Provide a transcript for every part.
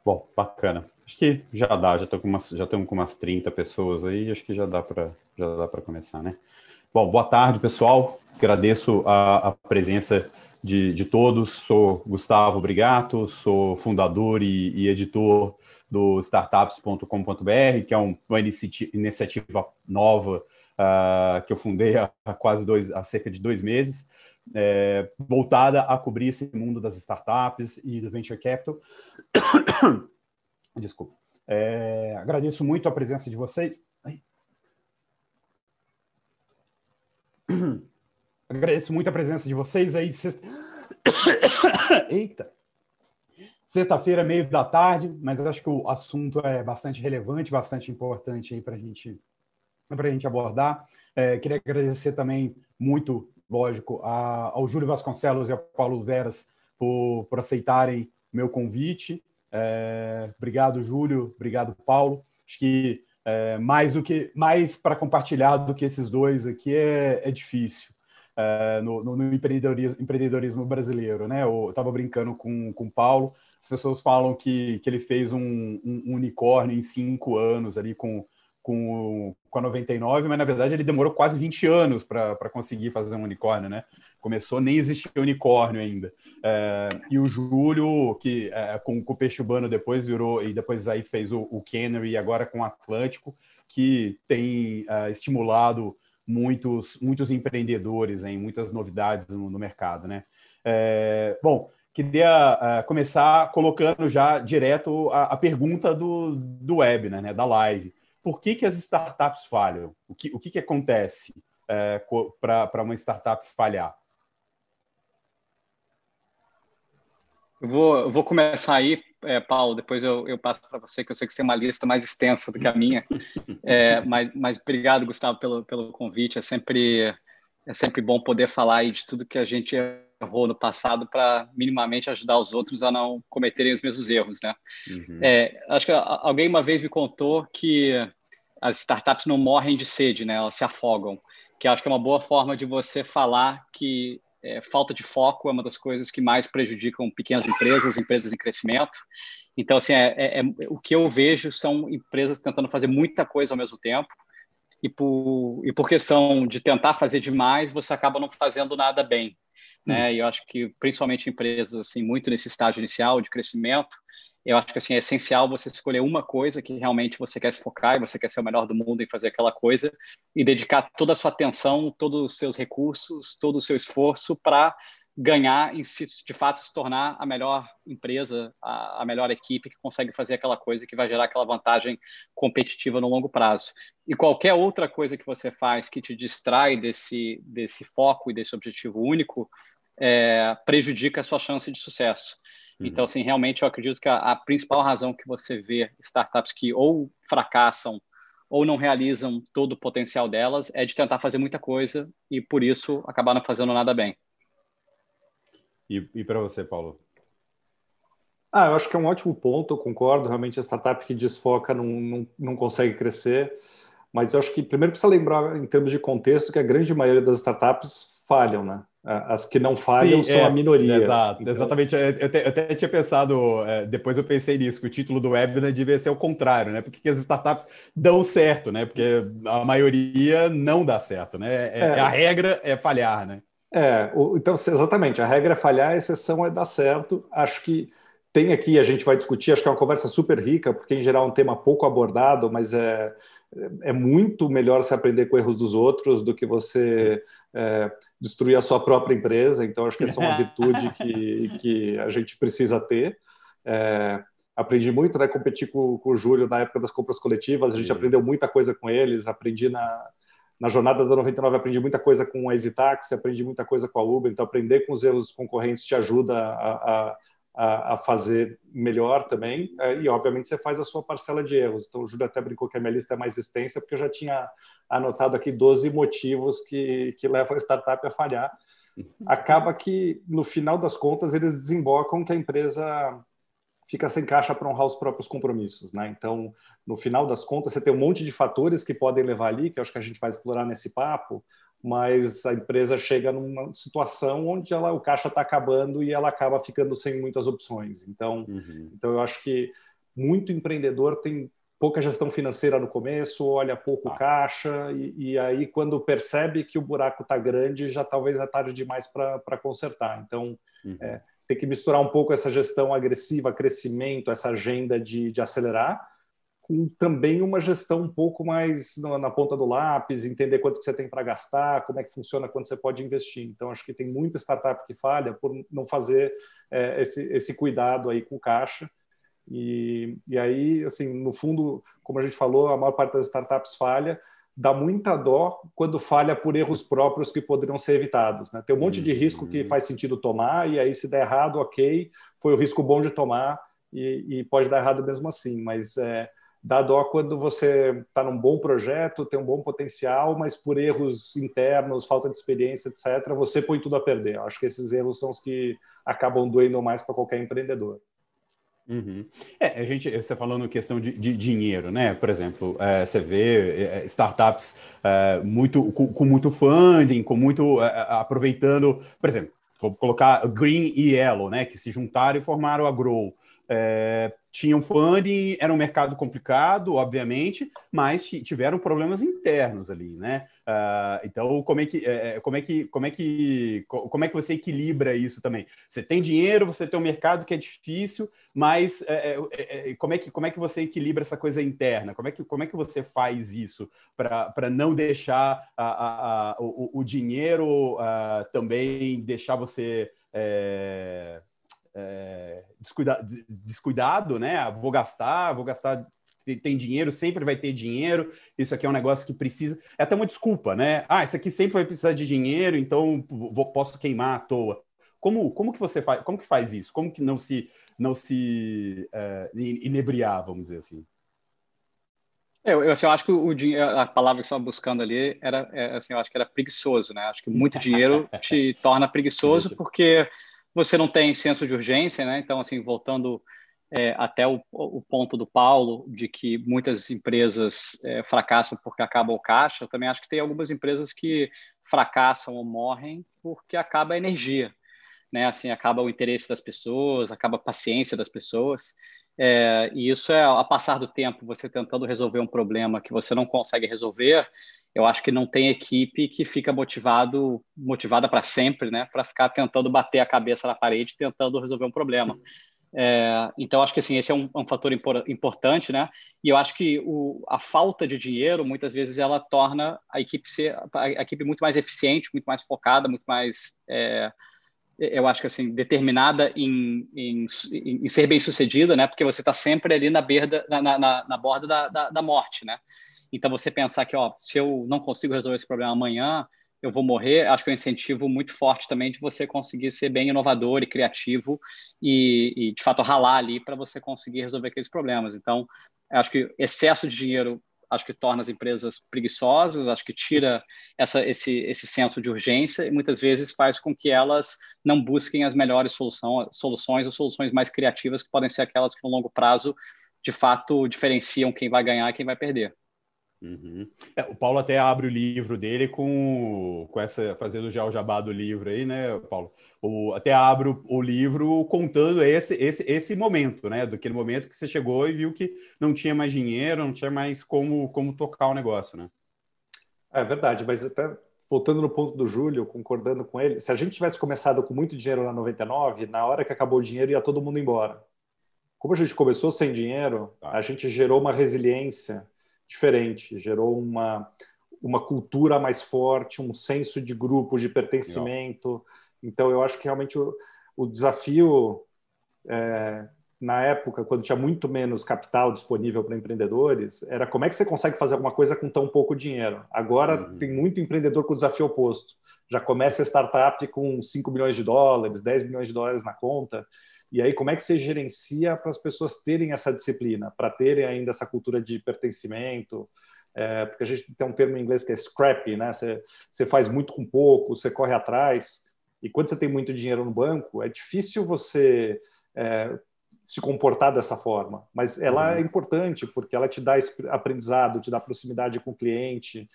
Bom, bacana. Acho que já dá, já estamos com umas 30 pessoas aí, acho que já dá para começar, né? Bom, boa tarde, pessoal. Agradeço a presença de todos. Sou Gustavo Brigato, sou fundador e editor do startups.com.br, que é uma iniciativa nova que eu fundei há cerca de 2 meses, voltada a cobrir esse mundo das startups e do venture capital. Desculpa. Agradeço muito a presença de vocês. Agradeço muito a presença de vocês aí. Eita! Sexta-feira, meio da tarde, mas acho que o assunto é bastante relevante, bastante importante aí para a gente abordar. Queria agradecer também muito, lógico, ao Júlio Vasconcelos e ao Paulo Veras por aceitarem meu convite. Obrigado, Júlio. Obrigado, Paulo. Acho que mais para compartilhar do que esses dois aqui é difícil no empreendedorismo brasileiro, né? Eu estava brincando com o Paulo. As pessoas falam que ele fez um unicórnio em 5 anos ali com a 99, mas na verdade ele demorou quase 20 anos para conseguir fazer um unicórnio, né? Começou, nem existia unicórnio ainda. E o Júlio, que com o Peixe Urbano depois virou, e depois aí fez o Canary, e agora com o Atlântico, que tem estimulado muitos empreendedores, em muitas novidades no mercado, né? Bom, queria começar colocando já direto a pergunta do webinar, né, da live. Por que as startups falham? O que acontece para uma startup falhar? Eu vou começar aí, Paulo, depois eu passo para você, que eu sei que você tem uma lista mais extensa do que a minha. Mas obrigado, Gustavo, pelo convite. É sempre bom poder falar aí de tudo que a gente errou no passado para minimamente ajudar os outros a não cometerem os mesmos erros, né? Uhum. Acho que alguém uma vez me contou que as startups não morrem de sede, né? Elas se afogam, que acho que é uma boa forma de você falar que falta de foco é uma das coisas que mais prejudicam pequenas empresas em crescimento. Então, assim, o que eu vejo são empresas tentando fazer muita coisa ao mesmo tempo e por questão de tentar fazer demais, você acaba não fazendo nada bem, né? E eu acho que, principalmente empresas, assim, muito nesse estágio inicial de crescimento, eu acho que assim, é essencial você escolher uma coisa que realmente você quer se focar e você quer ser o melhor do mundo em fazer aquela coisa e dedicar toda a sua atenção, todos os seus recursos, todo o seu esforço para ganhar e, de fato, se tornar a melhor empresa, a melhor equipe que consegue fazer aquela coisa que vai gerar aquela vantagem competitiva no longo prazo. E qualquer outra coisa que você faz que te distrai desse foco e desse objetivo único prejudica a sua chance de sucesso. Então, assim, realmente eu acredito que a principal razão que você vê startups que ou fracassam ou não realizam todo o potencial delas é de tentar fazer muita coisa e, por isso, acabar não fazendo nada bem. E para você, Paulo? Eu acho que é um ótimo ponto, eu concordo. Realmente, a startup que desfoca não consegue crescer. Mas eu acho que primeiro precisa lembrar, em termos de contexto, que a grande maioria das startups falham, né? As que não falham são a minoria. Exato, então... Exatamente. Eu até tinha pensado, depois eu pensei nisso, que o título do webinar devia ser o contrário, né? Porque as startups dão certo, né? Porque a maioria não dá certo, né? A regra é falhar, né? Então, exatamente, a regra é falhar, a exceção é dar certo. Acho que tem aqui, a gente vai discutir, acho que é uma conversa super rica, porque em geral é um tema pouco abordado, mas é muito melhor se aprender com erros dos outros do que você destruir a sua própria empresa. Então, acho que essa é uma virtude que a gente precisa ter. Aprendi muito, né? Competi com o Júlio na época das compras coletivas, a gente aprendeu muita coisa com eles, aprendi na jornada da 99, aprendi muita coisa com a EasyTaxi, aprendi muita coisa com a Uber, então aprender com os erros dos concorrentes te ajuda a fazer melhor também, e obviamente você faz a sua parcela de erros. Então o Júlio até brincou que a minha lista é mais extensa, porque eu já tinha anotado aqui 12 motivos que levam a startup a falhar. Acaba que, no final das contas, eles desembocam que a empresa fica sem caixa para honrar os próprios compromissos, né? Então, no final das contas, você tem um monte de fatores que podem levar ali, que eu acho que a gente vai explorar nesse papo, mas a empresa chega numa situação onde o caixa está acabando e ela acaba ficando sem muitas opções. Então eu acho que muito empreendedor tem pouca gestão financeira no começo, olha pouco caixa, e aí quando percebe que o buraco está grande, já talvez é tarde demais para consertar. Então, tem que misturar um pouco essa gestão agressiva, crescimento, essa agenda de acelerar, com também uma gestão um pouco mais na ponta do lápis, entender quanto que você tem para gastar, como é que funciona, quanto você pode investir. Então, acho que tem muita startup que falha por não fazer esse cuidado aí com o caixa. E aí, assim, no fundo, como a gente falou, a maior parte das startups falha, dá muita dó quando falha por erros próprios que poderiam ser evitados, né? Tem um monte de risco que faz sentido tomar, e aí se der errado, ok, foi o risco bom de tomar, e pode dar errado mesmo assim, mas dá dó quando você está num bom projeto, tem um bom potencial, mas por erros internos, falta de experiência, etc., você põe tudo a perder. Eu acho que esses erros são os que acabam doendo mais para qualquer empreendedor. Você falando questão de dinheiro, né? Por exemplo, você vê startups com muito funding, com muito aproveitando, por exemplo, vou colocar Green e Yellow, né? Que se juntaram e formaram a Grow. Tinham funding, era um mercado complicado, obviamente, mas tiveram problemas internos ali, né? Então, como é que você equilibra isso também? Você tem dinheiro, você tem um mercado que é difícil, mas como é que você equilibra essa coisa interna? Como é que você faz isso para não deixar o dinheiro também deixar você descuidado, né? Vou gastar, tem dinheiro, sempre vai ter dinheiro, isso aqui é um negócio que precisa, é até uma desculpa, né? Isso aqui sempre vai precisar de dinheiro, então posso queimar à toa. Como que você faz, como que faz isso? Como que não se inebriar, vamos dizer assim? Eu acho que o dinheiro, a palavra que você estava buscando ali assim, eu acho que era preguiçoso, né? Acho que muito dinheiro te torna preguiçoso porque você não tem senso de urgência, né? Então, assim, voltando até o ponto do Paulo, de que muitas empresas fracassam porque acaba o caixa, eu também acho que tem algumas empresas que fracassam ou morrem porque acaba a energia, né? Assim, acaba o interesse das pessoas, acaba a paciência das pessoas. E isso a passar do tempo, você tentando resolver um problema que você não consegue resolver, eu acho que não tem equipe que fica motivada para sempre, né? Para ficar tentando bater a cabeça na parede, tentando resolver um problema. Então, acho que assim, esse é um fator importante, né? E eu acho que a falta de dinheiro, muitas vezes, ela torna a equipe muito mais eficiente, muito mais focada, muito mais... eu acho que assim, determinada em ser bem-sucedida, né? Porque você está sempre ali na borda da morte, né? Então, você pensar que, se eu não consigo resolver esse problema amanhã, eu vou morrer, acho que é um incentivo muito forte também de você conseguir ser bem inovador e criativo e de fato, ralar ali para você conseguir resolver aqueles problemas. Então, acho que excesso de dinheiro acho que torna as empresas preguiçosas, acho que tira esse senso de urgência e muitas vezes faz com que elas não busquem as melhores soluções ou soluções mais criativas que podem ser aquelas que no longo prazo de fato diferenciam quem vai ganhar e quem vai perder. O Paulo até abre o livro dele com essa, fazendo já o jabá do livro aí, né, Paulo? Até abre o livro contando esse momento, né? Daquele momento que você chegou e viu que não tinha mais dinheiro, não tinha mais como tocar o negócio, né? É verdade, mas até voltando no ponto do Júlio, concordando com ele, se a gente tivesse começado com muito dinheiro na 99, na hora que acabou o dinheiro ia todo mundo embora. Como a gente começou sem dinheiro, a gente gerou uma resiliência diferente, gerou uma cultura mais forte, um senso de grupo, de pertencimento. Legal. Então, eu acho que realmente o desafio, na época, quando tinha muito menos capital disponível para empreendedores, era como é que você consegue fazer alguma coisa com tão pouco dinheiro. Agora, tem muito empreendedor com o desafio oposto. Já começa a startup com 5 milhões de dólares, 10 milhões de dólares na conta. E aí, como é que você gerencia para as pessoas terem essa disciplina, para terem ainda essa cultura de pertencimento? Porque a gente tem um termo em inglês que é scrappy, né? Você faz muito com pouco, você corre atrás. E quando você tem muito dinheiro no banco, é difícil você se comportar dessa forma. Mas ela é importante, porque ela te dá esse aprendizado, te dá proximidade com o cliente.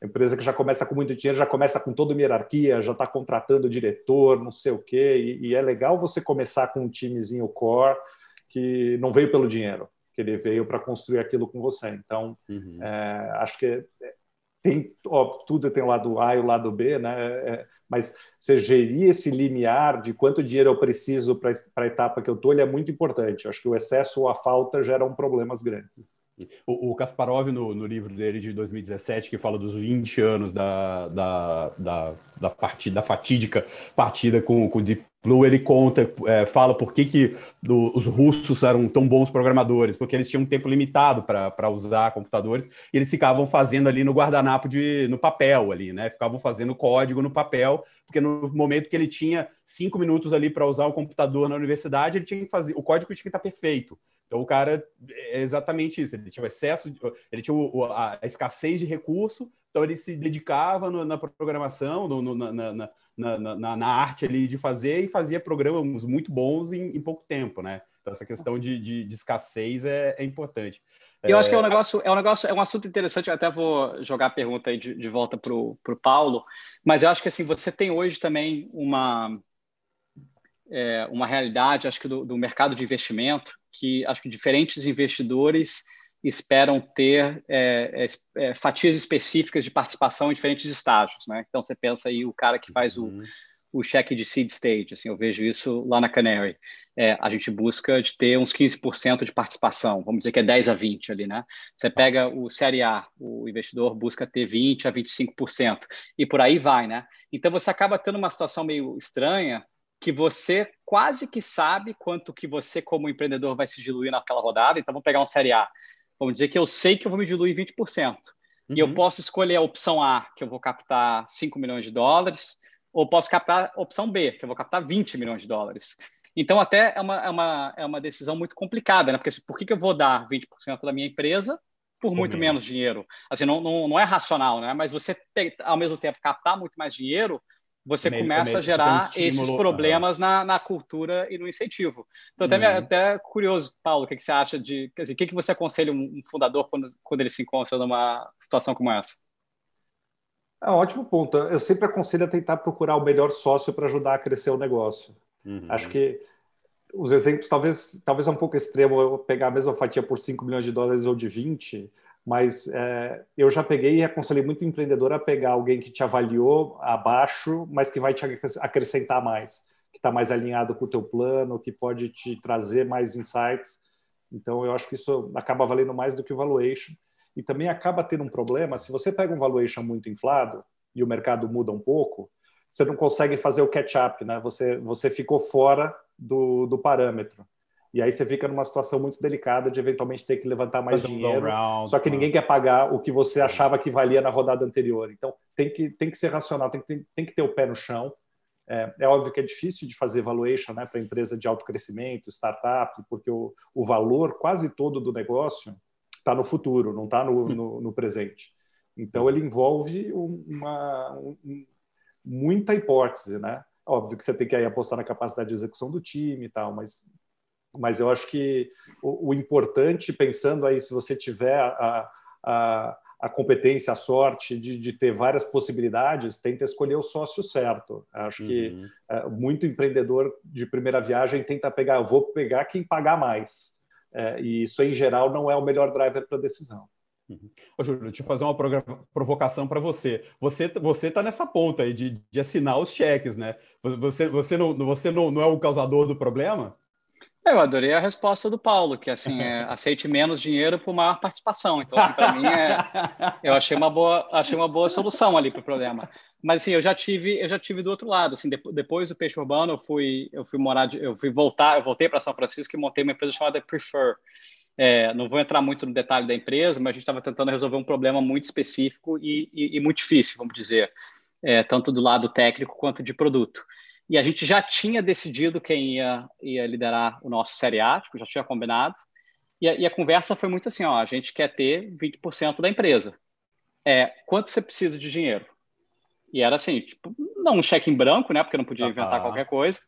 A empresa que já começa com muito dinheiro, já começa com toda uma hierarquia, já está contratando o diretor, não sei o quê. E é legal você começar com um timezinho core, que não veio pelo dinheiro, que ele veio para construir aquilo com você. Então, acho que tudo tem o lado A e o lado B, né? Mas você gerir esse limiar de quanto dinheiro eu preciso para a etapa que eu estou, ele é muito importante. Acho que o excesso ou a falta geram problemas grandes. O Kasparov, no livro dele de 2017, que fala dos 20 anos da fatídica partida com o Deep Blue, ele fala por que os russos eram tão bons programadores, porque eles tinham um tempo limitado para usar computadores, e eles ficavam fazendo ali no guardanapo no papel ali, né? Ficavam fazendo código no papel, porque no momento que ele tinha 5 minutos ali para usar o computador na universidade, ele tinha que fazer, o código tinha que estar perfeito. Então, o cara é exatamente isso. Ele tinha o excesso, ele tinha a escassez de recurso, então ele se dedicava na programação, na arte ali de fazer, e fazia programas muito bons em pouco tempo, né? Então, essa questão de escassez é importante. E eu acho que é um assunto interessante. Eu até vou jogar a pergunta aí de volta para o Paulo, mas eu acho que assim, você tem hoje também uma realidade, acho que do mercado de investimento, que acho que diferentes investidores esperam ter fatias específicas de participação em diferentes estágios, né? Então, você pensa aí o cara que faz o cheque de seed stage, assim, eu vejo isso lá na Canary. A gente busca de ter uns 15% de participação, vamos dizer que é 10 a 20 ali, né? Você pega o Série A, o investidor busca ter 20 a 25%, e por aí vai, né? Então, você acaba tendo uma situação meio estranha, que você quase que sabe quanto que você, como empreendedor, vai se diluir naquela rodada. Então, vamos pegar um Série A. Vamos dizer que eu sei que eu vou me diluir 20%. E eu posso escolher a opção A, que eu vou captar 5 milhões de dólares, ou posso captar a opção B, que eu vou captar 20 milhões de dólares. Então, até é uma decisão muito complicada, né? Porque por que eu vou dar 20% da minha empresa por muito menos dinheiro? Assim, não é racional, né? Mas você, ao mesmo tempo, captar muito mais dinheiro, você começa a gerar esses problemas na cultura e no incentivo. Então, até curioso, Paulo, o que você acha de... Quer dizer, o que você aconselha um fundador quando ele se encontra numa situação como essa? Ótimo ponto. Eu sempre aconselho a tentar procurar o melhor sócio para ajudar a crescer o negócio. Acho que os exemplos, talvez é um pouco extremo eu pegar a mesma fatia por 5 milhões de dólares ou de 20, mas eu já peguei e aconselhei muito empreendedor a pegar alguém que te avaliou abaixo, mas que vai te acrescentar mais, que está mais alinhado com o teu plano, que pode te trazer mais insights. Então, eu acho que isso acaba valendo mais do que o valuation. E também acaba tendo um problema, se você pega um valuation muito inflado e o mercado muda um pouco, você não consegue fazer o catch-up, né? Você ficou fora do parâmetro. E aí você fica numa situação muito delicada de eventualmente ter que levantar mais dinheiro, só que ninguém quer pagar o que você achava que valia na rodada anterior. Então, tem que ser racional, tem que ter o pé no chão. É óbvio que é difícil de fazer valuation, né, para empresa de alto crescimento, startup, porque o valor quase todo do negócio está no futuro, não está no presente. Então, ele envolve muita hipótese, né? Óbvio que você tem que aí apostar na capacidade de execução do time e tal, mas eu acho que o importante, pensando aí, se você tiver a competência, a sorte de ter várias possibilidades, tenta escolher o sócio certo. Acho que muito empreendedor de primeira viagem tenta pegar, eu vou pegar quem pagar mais. E isso, em geral, não é o melhor driver para a decisão. Ô, Júlio, deixa eu fazer uma provocação para você. Você está nessa ponta aí de assinar os cheques, né? Você não é o causador do problema? Eu adorei a resposta do Paulo, que assim, aceite menos dinheiro por maior participação. Então, assim, para mim, eu achei uma boa solução ali para o problema. Mas assim, eu já tive do outro lado. Assim, depois do Peixe Urbano, eu voltei para São Francisco e montei uma empresa chamada Prefer. Não vou entrar muito no detalhe da empresa, mas a gente estava tentando resolver um problema muito específico e muito difícil, vamos dizer, tanto do lado técnico quanto de produto. E a gente já tinha decidido quem ia liderar o nosso Série A, tipo, já tinha combinado. E a conversa foi muito assim, a gente quer ter 20% da empresa. Quanto você precisa de dinheiro? E era assim, tipo, não um cheque em branco, né? Porque eu não podia inventar qualquer coisa.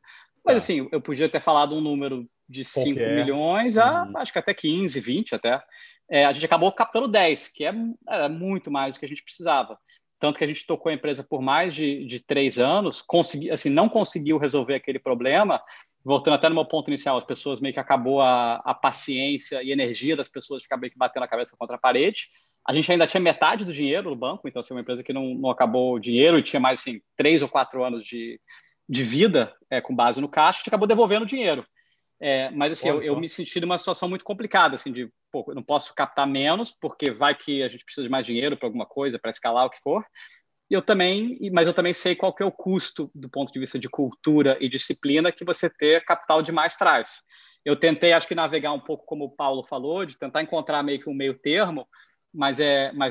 Mas assim, eu podia ter falado um número de 5 milhões acho que até 15, 20 até. A gente acabou captando 10, que era muito mais do que a gente precisava. Tanto que a gente tocou a empresa por mais de 3 anos, não conseguiu resolver aquele problema, voltando até no meu ponto inicial, as pessoas meio que acabou a paciência e energia das pessoas ficar meio que batendo a cabeça contra a parede. A gente ainda tinha metade do dinheiro no banco, então, assim, uma empresa que não acabou o dinheiro e tinha mais, assim, 3 ou 4 anos de vida com base no caixa, a gente acabou devolvendo o dinheiro. Mas, assim, eu me senti numa situação muito complicada, assim, de, pô, eu não posso captar menos, porque vai que a gente precisa de mais dinheiro para alguma coisa, para escalar o que for. Mas eu também sei qual que é o custo do ponto de vista de cultura e disciplina que você ter capital demais traz. Eu tentei, acho que, navegar um pouco como o Paulo falou, de tentar encontrar meio que um meio termo, mas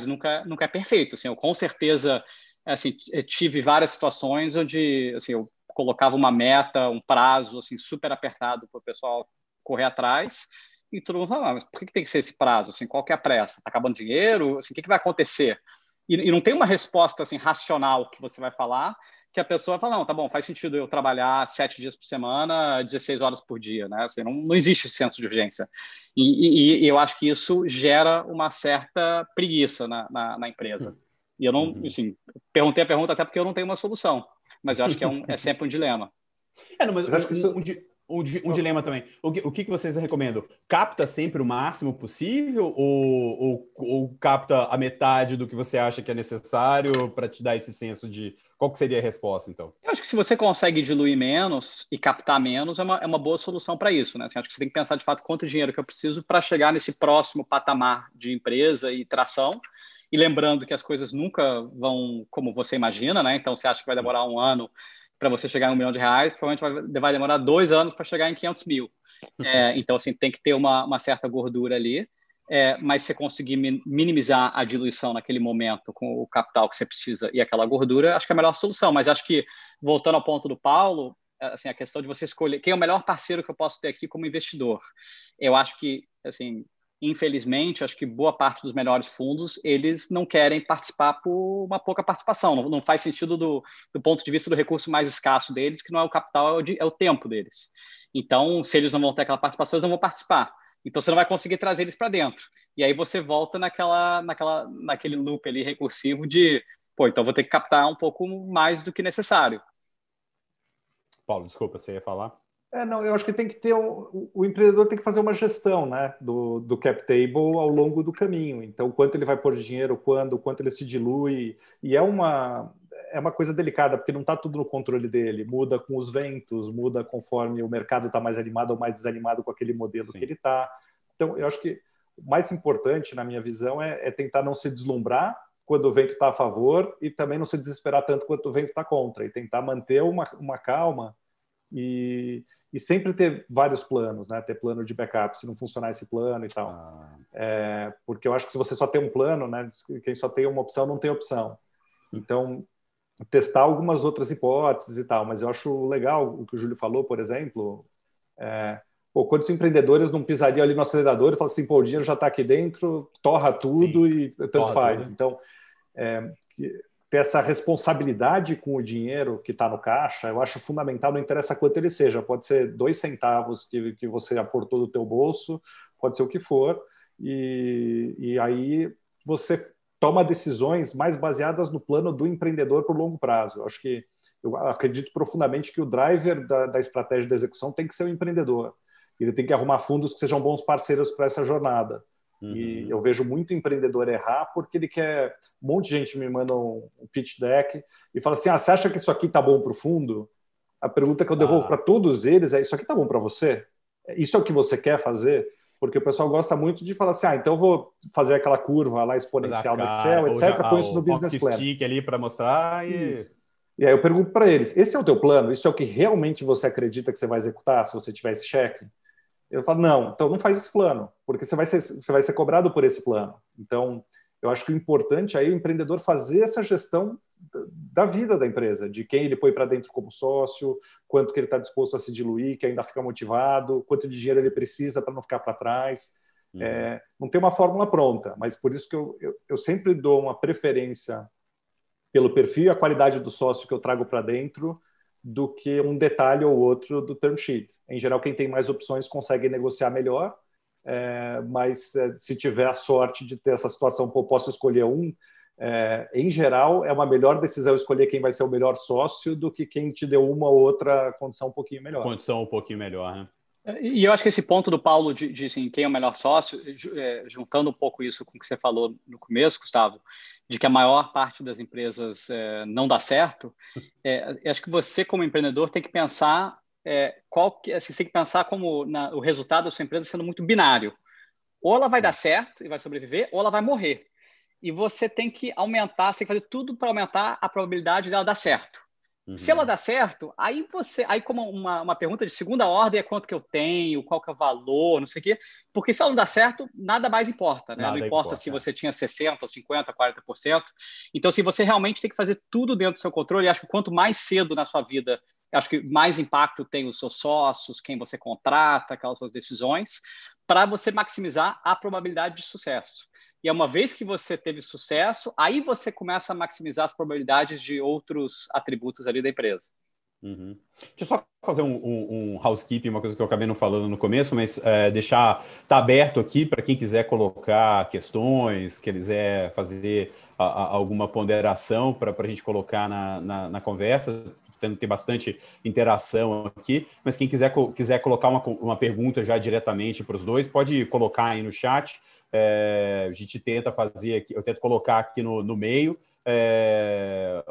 nunca é perfeito. Assim, eu com certeza assim, tive várias situações onde assim, eu colocava uma meta, um prazo assim, super apertado para o pessoal correr atrás, e todo mundo falava, mas por que tem que ser esse prazo? Assim, qual que é a pressa? Está acabando dinheiro? Assim, o que vai acontecer? E não tem uma resposta assim, racional que você vai falar, que a pessoa fala, não, tá bom, faz sentido eu trabalhar 7 dias por semana, 16 horas por dia, né? Assim, não existe esse senso de urgência. E eu acho que isso gera uma certa preguiça na empresa. E eu não, assim, perguntei a pergunta até porque eu não tenho uma solução, mas eu acho que é sempre um dilema. Não, mas acho que um dilema também. O que vocês recomendam? Capta sempre o máximo possível ou capta a metade do que você acha que é necessário para te dar esse senso de qual que seria a resposta, então? Eu acho que se você consegue diluir menos e captar menos, é uma boa solução para isso, né? Assim, acho que você tem que pensar de fato quanto dinheiro que eu preciso para chegar nesse próximo patamar de empresa e tração. E lembrando que as coisas nunca vão como você imagina, né? Então, você acha que vai demorar um ano para você chegar em R$1 milhão, provavelmente vai demorar 2 anos para chegar em 500 mil. Então, assim, tem que ter uma certa gordura ali. Mas se você conseguir minimizar a diluição naquele momento com o capital que você precisa e aquela gordura, acho que é a melhor solução. Mas acho que, voltando ao ponto do Paulo, assim, a questão de você escolher quem é o melhor parceiro que eu posso ter aqui como investidor. Eu acho que, assim, infelizmente, acho que boa parte dos melhores fundos, eles não querem participar por uma pouca participação. Não faz sentido do ponto de vista do recurso mais escasso deles, que não é o capital, é o tempo deles. Então, se eles não vão ter aquela participação, eles não vão participar. Então, você não vai conseguir trazer eles para dentro. E aí você volta naquele loop ali recursivo de, pô, então vou ter que captar um pouco mais do que necessário. Paulo, desculpa, você ia falar? Não, eu acho que tem que ter o empreendedor tem que fazer uma gestão, né, do cap table ao longo do caminho. Então, quanto ele vai pôr de dinheiro, quanto ele se dilui, e é uma coisa delicada, porque não está tudo no controle dele. Muda com os ventos, muda conforme o mercado está mais animado ou mais desanimado com aquele modelo que ele está. Então, eu acho que o mais importante, na minha visão, é tentar não se deslumbrar quando o vento está a favor e também não se desesperar tanto quanto o vento está contra, e tentar manter uma calma e sempre ter vários planos, né? Ter plano de backup, se não funcionar esse plano e tal. Porque eu acho que se você só tem um plano, né? Quem só tem uma opção não tem opção. Então, testar algumas outras hipóteses e tal. Mas eu acho legal o que o Júlio falou, por exemplo. Quantos empreendedores não pisariam ali no acelerador e falam assim, pô, o dinheiro já está aqui dentro, torra tudo. Sim, e tanto faz. Tudo. Então, ter essa responsabilidade com o dinheiro que está no caixa, eu acho fundamental, não interessa quanto ele seja, pode ser 2 centavos que você aportou do teu bolso, pode ser o que for, e aí você toma decisões mais baseadas no plano do empreendedor por longo prazo. Eu acredito profundamente que o driver da estratégia de execução tem que ser o empreendedor. Ele tem que arrumar fundos que sejam bons parceiros para essa jornada. E eu vejo muito empreendedor errar porque ele quer... Um monte de gente me manda um pitch deck e fala assim, você acha que isso aqui está bom para o fundo? A pergunta que eu devolvo para todos eles é, isso aqui está bom para você? Isso é o que você quer fazer? Porque o pessoal gosta muito de falar assim, então eu vou fazer aquela curva lá exponencial do Excel, etc., põe isso no business plan. Stick ali para mostrar e aí eu pergunto para eles, esse é o teu plano? Isso é o que realmente você acredita que você vai executar se você tiver esse cheque? Eu falo, não, então não faz esse plano, porque você vai ser cobrado por esse plano. Então, eu acho que o importante aí é o empreendedor fazer essa gestão da vida da empresa, de quem ele põe para dentro como sócio, quanto que ele está disposto a se diluir, que ainda fica motivado, quanto de dinheiro ele precisa para não ficar para trás. Não tem uma fórmula pronta, mas por isso que eu sempre dou uma preferência pelo perfil e a qualidade do sócio que eu trago para dentro, do que um detalhe ou outro do term sheet. Em geral, quem tem mais opções consegue negociar melhor, mas se tiver a sorte de ter essa situação, posso escolher um, em geral, é uma melhor decisão escolher quem vai ser o melhor sócio do que quem te deu uma ou outra condição um pouquinho melhor. Condição um pouquinho melhor, né? E eu acho que esse ponto do Paulo de assim, quem é o melhor sócio, juntando um pouco isso com o que você falou no começo, Gustavo, de que a maior parte das empresas não dá certo, acho que você, como empreendedor, tem que pensar você tem que pensar como o resultado da sua empresa sendo muito binário. Ou ela vai dar certo e vai sobreviver, ou ela vai morrer. E você tem que aumentar, você tem que fazer tudo para aumentar a probabilidade dela dar certo. Se ela dá certo, aí como uma pergunta de segunda ordem é quanto que eu tenho, qual que é o valor, não sei o quê. Porque se ela não dá certo, nada mais importa, né? Não importa se você tinha 60%, 50%, 40%. Então, se você realmente tem que fazer tudo dentro do seu controle, acho que quanto mais cedo na sua vida, acho que mais impacto tem os seus sócios, quem você contrata, aquelas suas decisões, para você maximizar a probabilidade de sucesso. E uma vez que você teve sucesso, aí você começa a maximizar as probabilidades de outros atributos ali da empresa. Uhum. Deixa eu só fazer um housekeeping, uma coisa que eu acabei não falando no começo, mas tá aberto aqui para quem quiser colocar questões, quiser fazer alguma ponderação para a gente colocar na conversa. Tendo ter bastante interação aqui, mas quem quiser colocar uma pergunta já diretamente para os dois, pode colocar aí no chat. A gente tenta fazer aqui, eu tento colocar aqui no meio,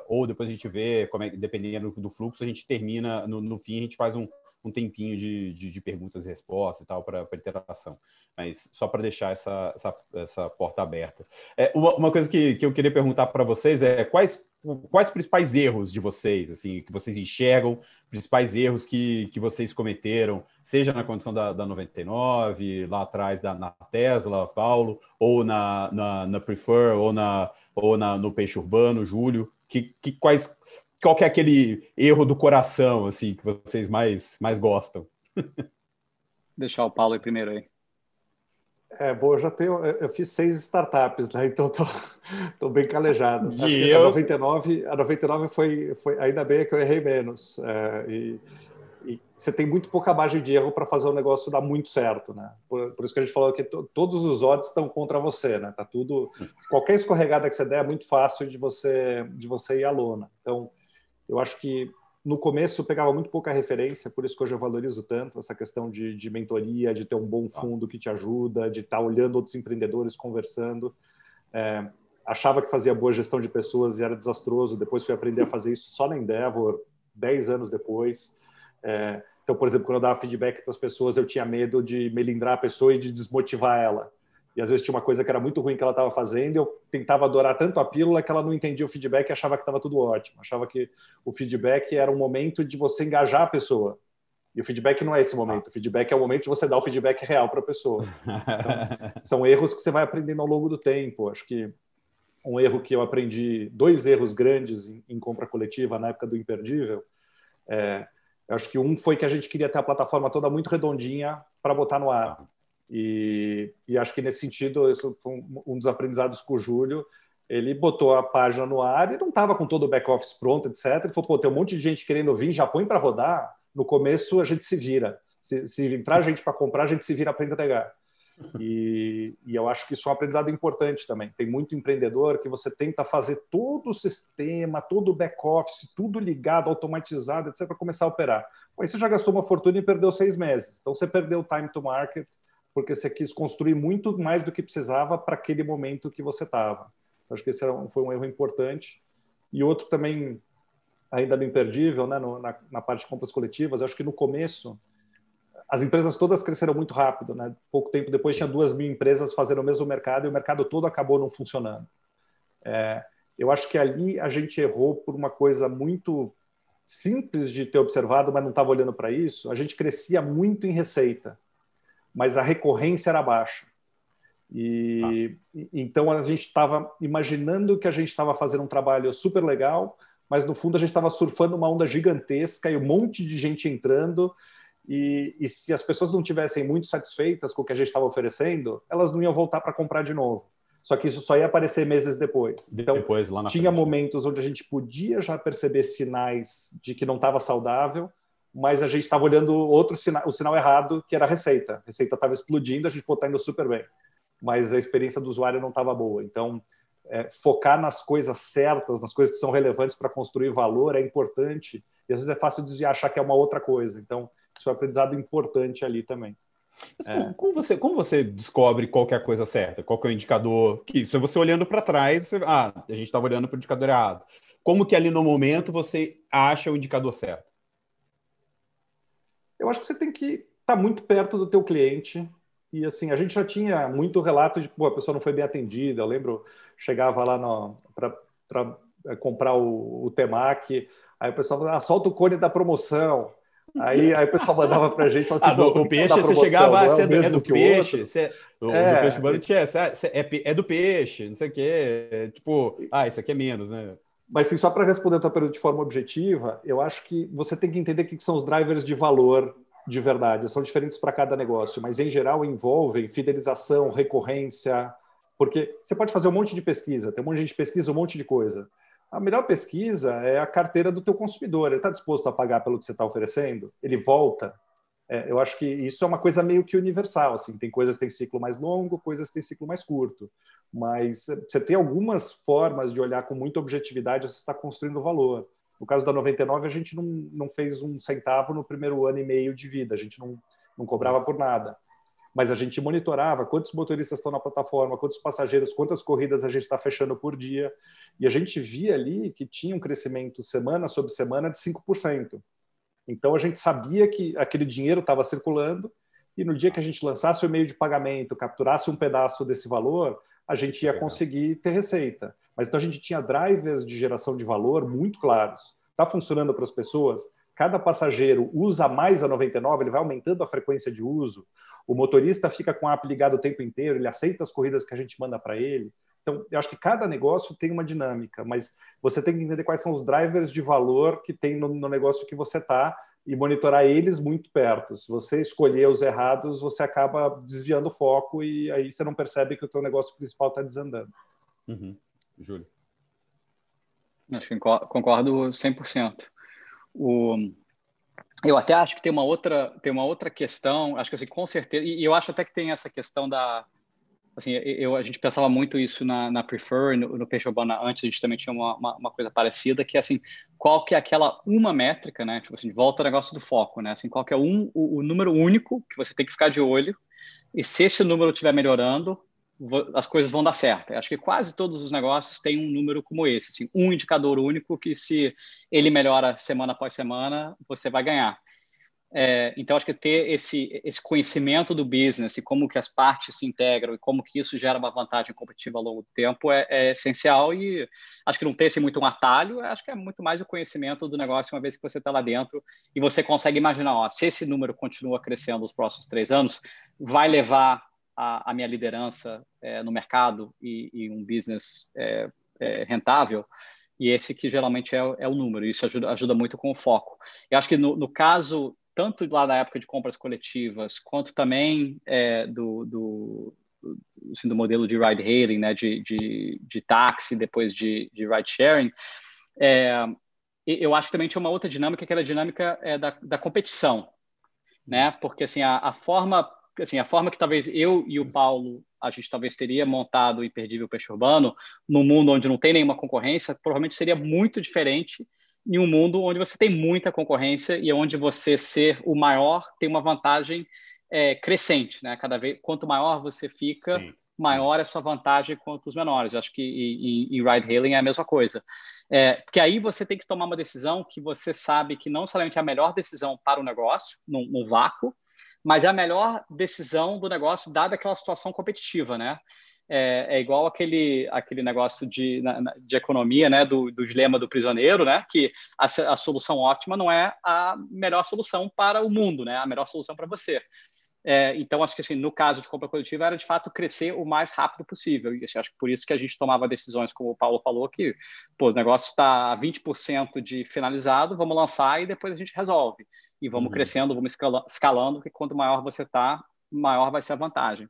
ou depois a gente vê, dependendo do fluxo, a gente termina, no fim, a gente faz um tempinho de perguntas e respostas e tal para interação. Mas só para deixar essa porta aberta. Uma coisa que eu queria perguntar para vocês é quais os principais erros de vocês, assim, que vocês enxergam, principais erros que vocês cometeram, seja na condição da 99, lá atrás na Tesla, Paulo, ou na Prefer, ou no Peixe Urbano, Júlio, qual que é aquele erro do coração, assim, que vocês mais gostam? Deixar o Paulo aí primeiro aí. Bom, eu fiz 6 startups, né? Então tô bem calejado. Acho que a 99 foi ainda bem que eu errei menos. E você tem muito pouca margem de erro para fazer o negócio dar muito certo, né? Por isso que a gente falou que todos os odds estão contra você, né? Tá tudo, qualquer escorregada que você der é muito fácil de você ir à lona. Então, eu acho que no começo eu pegava muito pouca referência, por isso que hoje eu valorizo tanto essa questão de mentoria, de ter um bom fundo que te ajuda, de estar olhando outros empreendedores, conversando. Achava que fazia boa gestão de pessoas e era desastroso. Depois fui aprender a fazer isso só na Endeavor, 10 anos depois. Então, por exemplo, quando eu dava feedback para as pessoas, eu tinha medo de melindrar a pessoa e de desmotivar ela. E às vezes tinha uma coisa que era muito ruim que ela estava fazendo e eu tentava adorar tanto a pílula que ela não entendia o feedback e achava que estava tudo ótimo. Achava que o feedback era um momento de você engajar a pessoa. E o feedback não é esse momento. O feedback é o momento de você dar o feedback real para a pessoa. Então, são erros que você vai aprendendo ao longo do tempo. Acho que um erro que eu aprendi, 2 erros grandes em compra coletiva na época do Imperdível. Eu acho que um foi que a gente queria ter a plataforma toda muito redondinha para botar no ar. E acho que nesse sentido, isso foi um dos aprendizados com o Júlio. Ele botou a página no ar e não estava com todo o back-office pronto, etc. Ele falou, pô, tem um monte de gente querendo vir, já põe para rodar. No começo, a gente se vira. Se entrar gente para comprar, a gente se vira para entregar. E eu acho que isso é um aprendizado importante também. Tem muito empreendedor que você tenta fazer todo o sistema, todo o back-office, tudo ligado, automatizado, etc., para começar a operar. Aí você já gastou uma fortuna e perdeu 6 meses. Então, você perdeu o time to market, porque você quis construir muito mais do que precisava para aquele momento que você estava. Então, acho que esse foi um erro importante. E outro também, ainda bem imperdível, né, na parte de compras coletivas, acho que no começo, as empresas todas cresceram muito rápido. Né? Pouco tempo depois, tinha 2.000 empresas fazendo o mesmo mercado e o mercado todo acabou não funcionando. Eu acho que ali a gente errou por uma coisa muito simples de ter observado, mas não estava olhando para isso. A gente crescia muito em receita, mas a recorrência era baixa. Então a gente estava imaginando que a gente estava fazendo um trabalho super legal, mas no fundo a gente estava surfando uma onda gigantesca e um monte de gente entrando, e se as pessoas não tivessem muito satisfeitas com o que a gente estava oferecendo, elas não iam voltar para comprar de novo. Só que isso só ia aparecer meses depois. Então, lá na tinha frente, momentos onde a gente podia já perceber sinais de que não estava saudável, mas a gente estava olhando o sinal errado, que era a receita. A receita estava explodindo, a gente estava indo super bem, mas a experiência do usuário não estava boa. Então, focar nas coisas certas, nas coisas que são relevantes para construir valor é importante, e às vezes é fácil desviar, achar que é uma outra coisa. Então, isso é um aprendizado importante ali também. Como você descobre qual que é a coisa certa? Qual que é o indicador? Que isso é você olhando para trás, a gente estava olhando para o indicador errado. Como que ali no momento você acha o indicador certo? Eu acho que você tem que estar muito perto do teu cliente. E assim, a gente já tinha muito relato de, pô, a pessoa não foi bem atendida. Eu lembro, chegava lá para comprar o temaki, aí o pessoal falava, solta o cone da promoção. Aí o pessoal mandava para a gente, falava assim, o peixe, você chegava, é do peixe, do peixe urbano é do peixe, não sei o quê, tipo, isso aqui é menos, né? Mas sim, só para responder a tua pergunta de forma objetiva, eu acho que você tem que entender o que são os drivers de valor de verdade. São diferentes para cada negócio, mas em geral envolvem fidelização, recorrência, porque você pode fazer um monte de pesquisa, tem um monte de gente que pesquisa um monte de coisa. A melhor pesquisa é a carteira do teu consumidor. Ele está disposto a pagar pelo que você está oferecendo? Ele volta? Eu acho que isso é uma coisa meio que universal. Assim. Tem coisas que têm ciclo mais longo, coisas que têm ciclo mais curto. Mas você tem algumas formas de olhar com muita objetividade, você está construindo valor. No caso da 99, a gente não fez um centavo no primeiro ano e meio de vida. A gente não cobrava por nada. Mas a gente monitorava quantos motoristas estão na plataforma, quantos passageiros, quantas corridas a gente está fechando por dia. E a gente via ali que tinha um crescimento semana sobre semana de 5%. Então, a gente sabia que aquele dinheiro estava circulando e no dia que a gente lançasse o meio de pagamento, capturasse um pedaço desse valor, a gente ia conseguir ter receita. Mas então a gente tinha drivers de geração de valor muito claros. Está funcionando para as pessoas? Cada passageiro usa mais a 99, ele vai aumentando a frequência de uso. O motorista fica com a app ligado o tempo inteiro, ele aceita as corridas que a gente manda para ele. Então, eu acho que cada negócio tem uma dinâmica, mas você tem que entender quais são os drivers de valor que tem no negócio que você está e monitorar eles muito perto. Se você escolher os errados, você acaba desviando o foco e aí você não percebe que o teu negócio principal está desandando. Júlio? Acho que concordo 100%. Eu até acho que tem uma outra questão, acho que assim, com certeza, e eu acho até que tem essa questão da... Assim, a gente pensava muito isso na Prefer, no Peixe Urbano antes, a gente também tinha uma coisa parecida, que é assim, qual que é aquela uma métrica, né? Tipo assim, volta ao negócio do foco, né? Assim, qual que é o número único que você tem que ficar de olho, e se esse número estiver melhorando, as coisas vão dar certo. Eu acho que quase todos os negócios têm um número como esse, assim, um indicador único que se ele melhora semana após semana, você vai ganhar. Então, acho que ter esse conhecimento do business e como que as partes se integram e como que isso gera uma vantagem competitiva ao longo do tempo é essencial e acho que não ter muito um atalho, acho que é muito mais o conhecimento do negócio uma vez que você está lá dentro e você consegue imaginar, se esse número continua crescendo nos próximos 3 anos, vai levar a minha liderança no mercado e um business rentável. E esse que geralmente é o número, isso ajuda muito com o foco. Eu acho que no caso, tanto lá da época de compras coletivas, quanto também do modelo de ride-hailing, né, de táxi, depois de ride-sharing, eu acho que também tinha uma outra dinâmica, que era a dinâmica da competição, né? Porque assim, a forma que talvez eu e o Paulo, a gente talvez teria montado o Imperdível Peixe Urbano num mundo onde não tem nenhuma concorrência, provavelmente seria muito diferente em um mundo onde você tem muita concorrência e onde você ser o maior tem uma vantagem crescente, né? Cada vez, quanto maior você fica, maior é a sua vantagem quanto os menores. Eu acho que em ride-hailing é a mesma coisa. Porque aí você tem que tomar uma decisão que você sabe que não somente é a melhor decisão para o negócio, no vácuo, mas é a melhor decisão do negócio dada aquela situação competitiva, né? É igual aquele negócio de economia, né? Do dilema do prisioneiro, né? Que a solução ótima não é a melhor solução para o mundo, né? A melhor solução para você. Então, acho que assim, no caso de compra coletiva, era de fato crescer o mais rápido possível. E assim, acho que por isso que a gente tomava decisões, como o Paulo falou, que o negócio está a 20% de finalizado, vamos lançar e depois a gente resolve. E vamos crescendo, vamos escalando, porque quanto maior você está, maior vai ser a vantagem.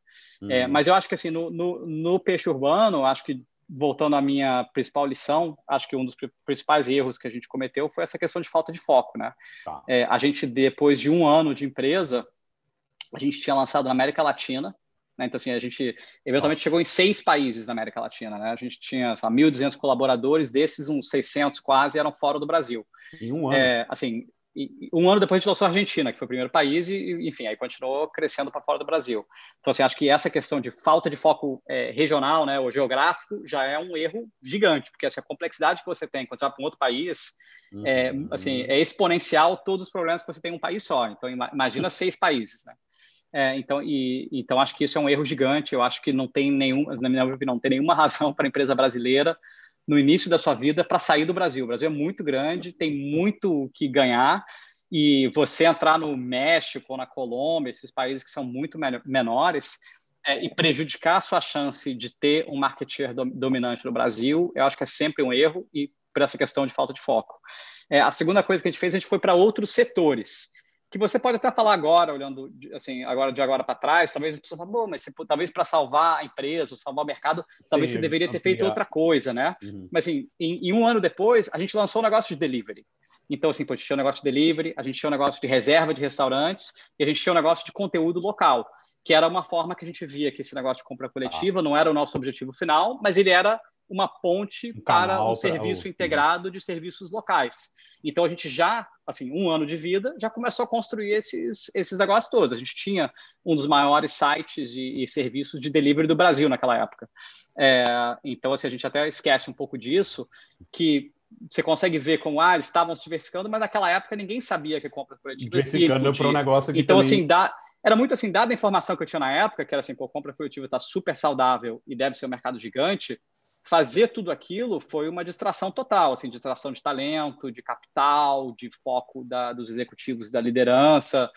Mas eu acho que assim, no Peixe Urbano, acho que, voltando à minha principal lição, acho que um dos principais erros que a gente cometeu foi essa questão de falta de foco, né? A gente, depois de 1 ano de empresa, a gente tinha lançado na América Latina, né? Então, assim, a gente eventualmente chegou em 6 países na América Latina, né? A gente tinha 1.200 colaboradores, desses uns 600 quase eram fora do Brasil. Em um ano. Assim, um ano depois a gente lançou a Argentina, que foi o primeiro país, e enfim, aí continuou crescendo para fora do Brasil. Então, assim, acho que essa questão de falta de foco regional, né, ou geográfico, já é um erro gigante, porque assim, a complexidade que você tem quando você vai para um outro país assim, é exponencial todos os problemas que você tem em um país só. Então, imagina 6 países, né? Então, acho que isso é um erro gigante. Eu acho que não tem na minha opinião, não tem nenhuma razão para a empresa brasileira, no início da sua vida, para sair do Brasil. O Brasil é muito grande, tem muito o que ganhar, e você entrar no México, na Colômbia, esses países que são muito menores, e prejudicar a sua chance de ter um market share dominante no Brasil, eu acho que é sempre um erro, e por essa questão de falta de foco. A segunda coisa que a gente foi para outros setores, que você pode até falar agora, olhando assim, de agora para trás, talvez as pessoas falem, bom, mas talvez para salvar a empresa, salvar o mercado, talvez você deveria ter feito outra coisa, né? Mas assim, em um ano depois, a gente lançou um negócio de delivery. Então, assim, a gente tinha um negócio de delivery, a gente tinha um negócio de reserva de restaurantes, e a gente tinha um negócio de conteúdo local, que era uma forma que a gente via que esse negócio de compra coletiva não era o nosso objetivo final, mas ele era uma ponte para um serviço integrado de serviços locais. Então, a gente já, assim, um ano de vida, já começou a construir esses negócios todos. A gente tinha um dos maiores sites e serviços de delivery do Brasil naquela época. Então, assim, a gente até esquece um pouco disso, que você consegue ver como eles estavam se diversificando, mas naquela época ninguém sabia que compra coletiva diversificando para um negócio que então, também... assim, era muito assim, dada a informação que eu tinha na época, que era assim, compra coletiva está super saudável e deve ser um mercado gigante, fazer tudo aquilo foi uma distração total, assim, distração de talento, de capital, de foco dos executivos da liderança,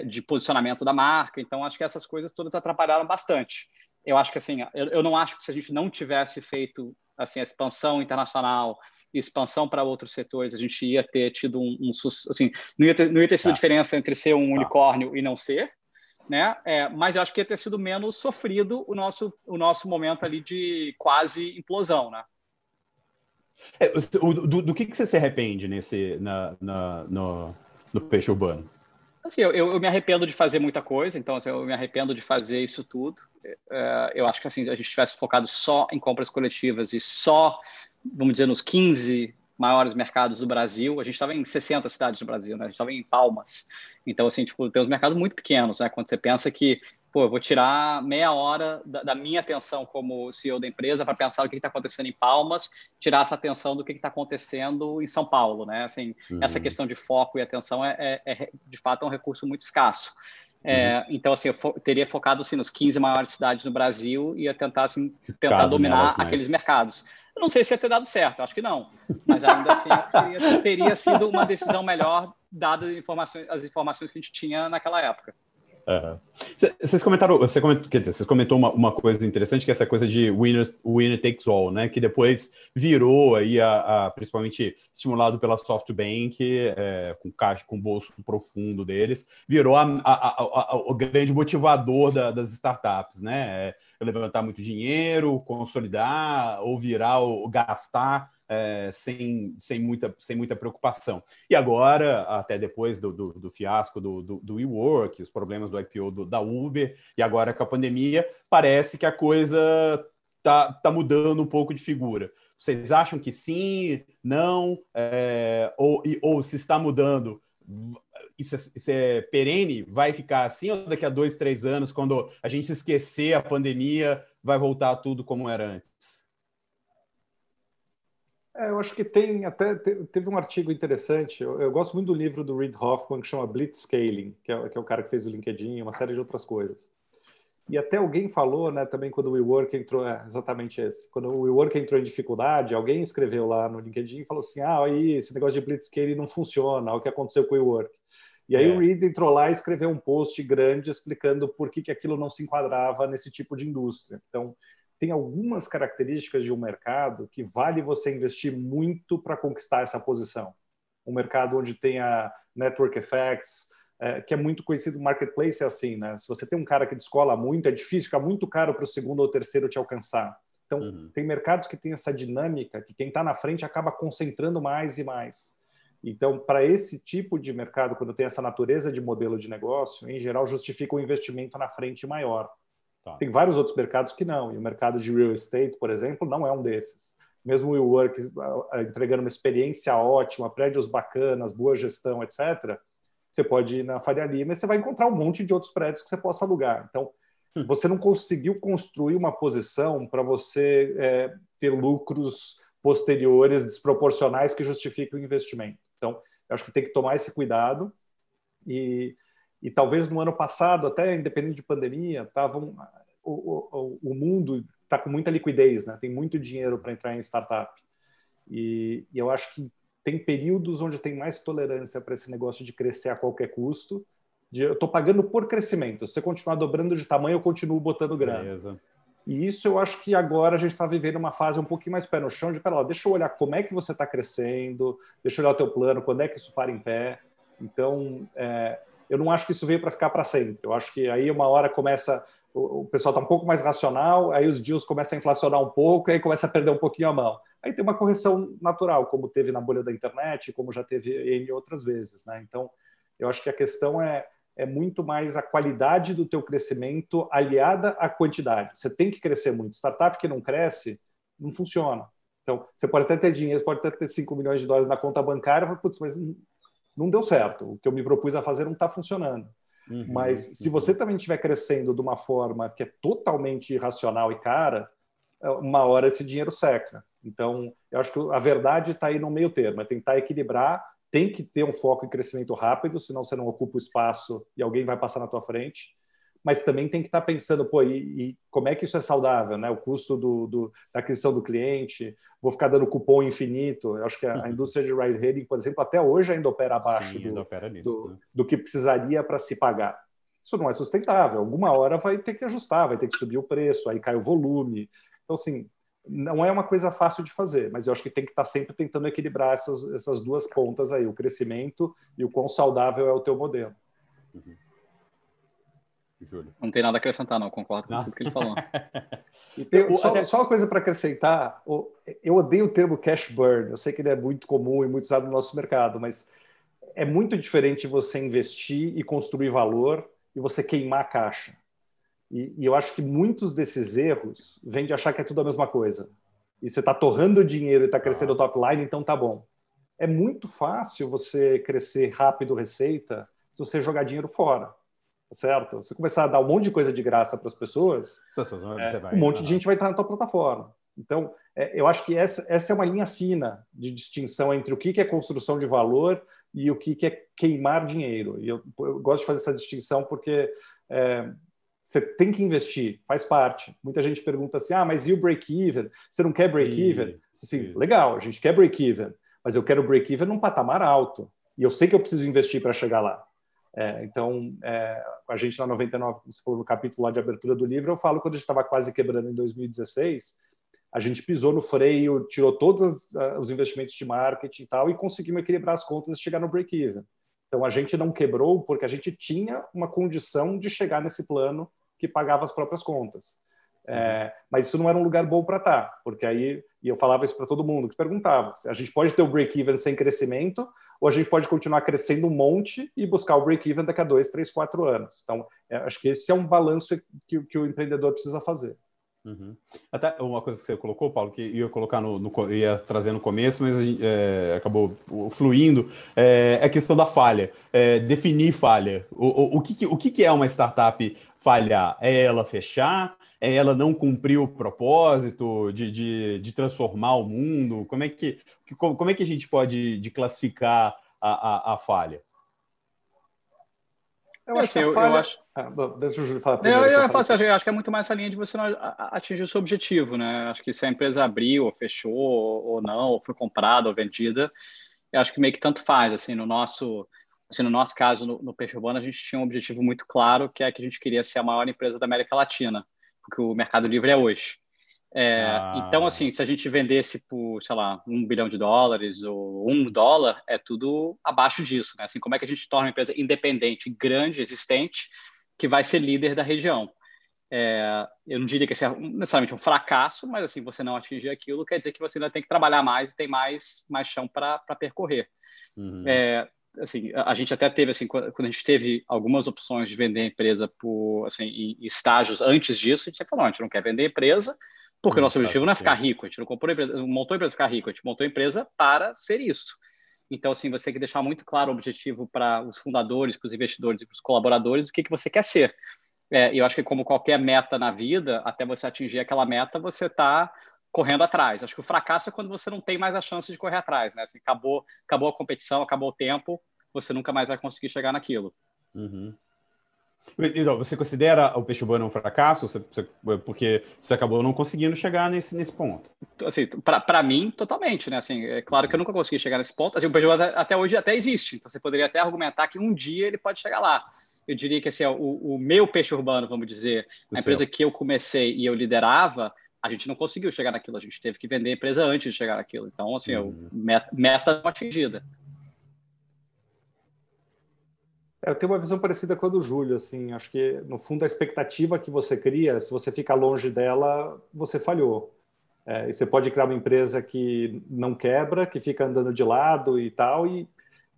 de posicionamento da marca. Então, acho que essas coisas todas atrapalharam bastante. Eu acho que, assim, eu não acho que se a gente não tivesse feito assim, a expansão internacional, expansão para outros setores, a gente ia ter tido assim, não ia ter sido diferença entre ser um unicórnio e não ser, né? Mas eu acho que ia ter sido menos sofrido o nosso momento ali de quase implosão, né? Do que você se arrepende no peixe urbano? Assim, eu me arrependo de fazer muita coisa, então assim, eu me arrependo de fazer isso tudo. Eu acho que assim, a gente tivesse focado só em compras coletivas e só, vamos dizer, nos 15 maiores mercados do Brasil. A gente estava em 60 cidades do Brasil, né? A gente estava em Palmas. Então, assim, tipo, tem uns mercados muito pequenos, né? Quando você pensa que, eu vou tirar meia hora da minha atenção como CEO da empresa para pensar o que está acontecendo em Palmas, tirar essa atenção do que está acontecendo em São Paulo, né? Assim, essa questão de foco e atenção de fato, um recurso muito escasso. Então, assim, eu teria focado assim, nos 15 maiores cidades no Brasil e ia tentar dominar aqueles mercados. Eu não sei se ia ter dado certo, acho que não. Mas ainda assim, teria sido uma decisão melhor, dadas as informações que a gente tinha naquela época. Vocês comentou uma coisa interessante, que é essa coisa de winner takes all, né? Que depois virou aí principalmente estimulado pela SoftBank, com o bolso profundo deles, virou o grande motivador das startups, né? Levantar muito dinheiro, consolidar, ou virar ou gastar sem muita preocupação. E agora, até depois do fiasco do WeWork, os problemas do IPO da Uber, e agora com a pandemia, parece que a coisa tá mudando um pouco de figura. Vocês acham que sim, não, ou se está mudando, isso é perene? Vai ficar assim, ou daqui a 2, 3 anos, quando a gente esquecer a pandemia, vai voltar tudo como era antes? Eu acho que teve um artigo interessante. Eu gosto muito do livro do Reid Hoffman, que chama Blitzscaling, que é o cara que fez o LinkedIn e uma série de outras coisas. E até alguém falou, né, também quando o WeWork entrou, exatamente esse. Quando o WeWork entrou em dificuldade, alguém escreveu lá no LinkedIn e falou assim, aí esse negócio de Blitzscaling não funciona, o que aconteceu com o WeWork. E aí o Reid entrou lá e escreveu um post grande explicando por que aquilo não se enquadrava nesse tipo de indústria. Então, tem algumas características de um mercado que vale você investir muito para conquistar essa posição. Um mercado onde tem a network effects, que é muito conhecido, o marketplace é assim, né? Se você tem um cara que descola muito, é difícil, fica muito caro para o segundo ou terceiro te alcançar. Então, tem mercados que tem essa dinâmica, que quem está na frente acaba concentrando mais e mais. Então, para esse tipo de mercado, quando tem essa natureza de modelo de negócio, em geral, justifica um investimento na frente maior. Tá. Tem vários outros mercados que não, e o mercado de real estate, por exemplo, não é um desses. Mesmo o WeWork entregando uma experiência ótima, prédios bacanas, boa gestão, etc., você pode ir na Faria Lima e você vai encontrar um monte de outros prédios que você possa alugar. Então, você não conseguiu construir uma posição para você ter lucros posteriores desproporcionais que justifiquem o investimento. Então, eu acho que tem que tomar esse cuidado e talvez no ano passado, até independente de pandemia, o mundo está com muita liquidez, né? Tem muito dinheiro para entrar em startup. E eu acho que tem períodos onde tem mais tolerância para esse negócio de crescer a qualquer custo. Eu estou pagando por crescimento. Se você continuar dobrando de tamanho, eu continuo botando grana. Beleza. E isso eu acho que agora a gente está vivendo uma fase um pouquinho mais pé no chão de, pera lá, deixa eu olhar como é que você está crescendo, deixa eu olhar o teu plano, quando é que isso para em pé. Então, eu não acho que isso veio para ficar para sempre. Eu acho que aí uma hora começa, o pessoal está um pouco mais racional, aí os deals começam a inflacionar um pouco, aí começa a perder um pouquinho a mão. Aí tem uma correção natural, como teve na bolha da internet, como já teve em outras vezes, né? Então, eu acho que a questão é muito mais a qualidade do teu crescimento aliada à quantidade. Você tem que crescer muito. Startup que não cresce, não funciona. Então, você pode até ter dinheiro, pode até ter 5 milhões de dólares na conta bancária, putz, mas não deu certo. O que eu me propus a fazer não está funcionando. Mas se você também estiver crescendo de uma forma que é totalmente irracional e cara, uma hora esse dinheiro seca. Então, eu acho que a verdade está aí no meio termo, é tentar equilibrar. Tem que ter um foco em crescimento rápido, senão você não ocupa o espaço e alguém vai passar na tua frente. Mas também tem que estar pensando, pô, e como é que isso é saudável, né? O custo da aquisição do cliente, vou ficar dando cupom infinito. Eu acho que a indústria de ride-hailing, por exemplo, até hoje ainda opera abaixo do que precisaria para se pagar. Isso não é sustentável. Alguma hora vai ter que ajustar, vai ter que subir o preço, aí cai o volume. Então, assim, não é uma coisa fácil de fazer, mas eu acho que tem que estar sempre tentando equilibrar essas duas pontas aí, o crescimento e o quão saudável é o teu modelo. Júlio. Não tem nada a acrescentar, não. Concordo com tudo que ele falou. Só uma coisa para acrescentar. Eu odeio o termo cash burn. Eu sei que ele é muito comum e muito usado no nosso mercado, mas é muito diferente você investir e construir valor e você queimar a caixa. E eu acho que muitos desses erros vêm de achar que é tudo a mesma coisa. E você está torrando dinheiro e está crescendo o top line, então tá bom. É muito fácil você crescer rápido receita se você jogar dinheiro fora. Certo? Você começar a dar um monte de coisa de graça para as pessoas, um monte de gente vai entrar na tua plataforma. Então, eu acho que essa é uma linha fina de distinção entre o que é construção de valor e o que é queimar dinheiro. E eu gosto de fazer essa distinção porque você tem que investir, faz parte. Muita gente pergunta assim, mas e o break-even? Você não quer break-even? Sim, legal, a gente quer break-even, mas eu quero break-even num patamar alto. E eu sei que eu preciso investir para chegar lá. Então, a gente na 99, como você falou no capítulo lá de abertura do livro, eu falo quando a gente estava quase quebrando em 2016, a gente pisou no freio, tirou todos os investimentos de marketing e tal, e conseguimos equilibrar as contas e chegar no break-even. Então, a gente não quebrou porque a gente tinha uma condição de chegar nesse plano que pagava as próprias contas. Mas isso não era um lugar bom para estar, porque aí, e eu falava isso para todo mundo que perguntava, a gente pode ter o break-even sem crescimento, ou a gente pode continuar crescendo um monte e buscar o break-even daqui a 2, 3, 4 anos. Então, acho que esse é um balanço que o empreendedor precisa fazer. Até uma coisa que você colocou, Paulo, que ia colocar ia trazer no começo, mas acabou fluindo, é a questão da falha. Definir falha. O que é uma startup falhar? É ela fechar? É ela não cumprir o propósito de transformar o mundo? Como é que a gente pode classificar a falha? Eu acho que a falha... Deixa o Júlio falar primeiro. Eu acho que é muito mais essa linha de você não atingir o seu objetivo, né? Acho que se a empresa abriu, ou fechou, ou não, ou foi comprada, ou vendida, eu acho que meio que tanto faz. Assim, no nosso caso, no Peixe Urbano, a gente tinha um objetivo muito claro, que é que a gente queria ser a maior empresa da América Latina, porque o Mercado Livre é hoje. Então, assim, se a gente vendesse por, sei lá, $1 bilhão ou $1, é tudo abaixo disso, né? Assim, como é que a gente torna uma empresa independente, grande, existente, que vai ser líder da região? Eu não diria que esse é necessariamente um fracasso, mas, assim, você não atingir aquilo quer dizer que você ainda tem que trabalhar mais e tem mais chão para percorrer. assim, a gente até teve, assim, quando a gente teve algumas opções de vender a empresa por, assim, em estágios antes disso, a gente falou, a gente não quer vender a empresa porque o nosso objetivo não é ficar rico, a gente não comprou a empresa, não montou a empresa para ficar rico, a gente montou a empresa para ser isso. Então, assim, você tem que deixar muito claro o objetivo para os fundadores, para os investidores e para os colaboradores, o que você quer ser. Eu acho que como qualquer meta na vida, até você atingir aquela meta, você está correndo atrás. Acho que o fracasso é quando você não tem mais a chance de correr atrás, né? Assim, acabou a competição, acabou o tempo, você nunca mais vai conseguir chegar naquilo. Uhum. Então, você considera o peixe urbano um fracasso? Porque você acabou não conseguindo chegar nesse ponto. Assim, para mim, totalmente, né? Assim, é claro que eu nunca consegui chegar nesse ponto. Assim, o peixe urbano até hoje até existe, então você poderia até argumentar que um dia ele pode chegar lá. Eu diria que assim, o meu peixe urbano, vamos dizer, a empresa que eu comecei e eu liderava, a gente não conseguiu chegar naquilo, a gente teve que vender a empresa antes de chegar naquilo. Então, assim, meta não atingida. Eu tenho uma visão parecida com a do Júlio, assim, acho que, no fundo, a expectativa que você cria, se você fica longe dela, você falhou. E você pode criar uma empresa que não quebra, que fica andando de lado e tal, e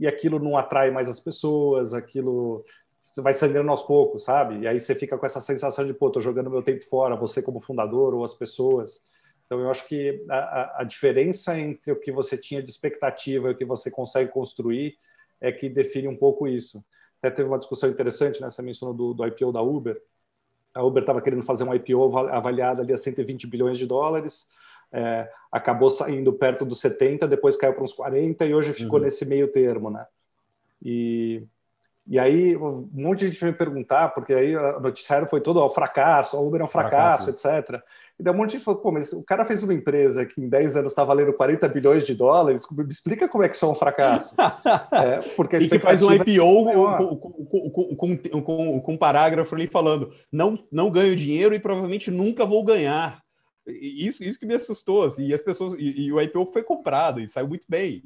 aquilo não atrai mais as pessoas, aquilo você vai sangrando aos poucos, sabe? E aí você fica com essa sensação de, pô, tô jogando meu tempo fora, você como fundador ou as pessoas. Então, eu acho que a diferença entre o que você tinha de expectativa e o que você consegue construir é que define um pouco isso. Até teve uma discussão interessante, né? Você mencionou do IPO da Uber. A Uber estava querendo fazer um IPO avaliado ali a 120 bilhões de dólares, acabou saindo perto dos 70, depois caiu para uns 40 e hoje ficou nesse meio termo, né? E aí um monte de gente veio me perguntar, porque aí a noticiário foi todo o fracasso, a Uber é um fracasso, etc. E daí um monte de gente falou, pô, mas o cara fez uma empresa que em 10 anos está valendo 40 bilhões de dólares, me explica como é que isso é um fracasso. Porque a e que faz um IPO com um parágrafo ali falando, não ganho dinheiro e provavelmente nunca vou ganhar. Isso que me assustou, assim, e as pessoas e o IPO foi comprado e saiu muito bem.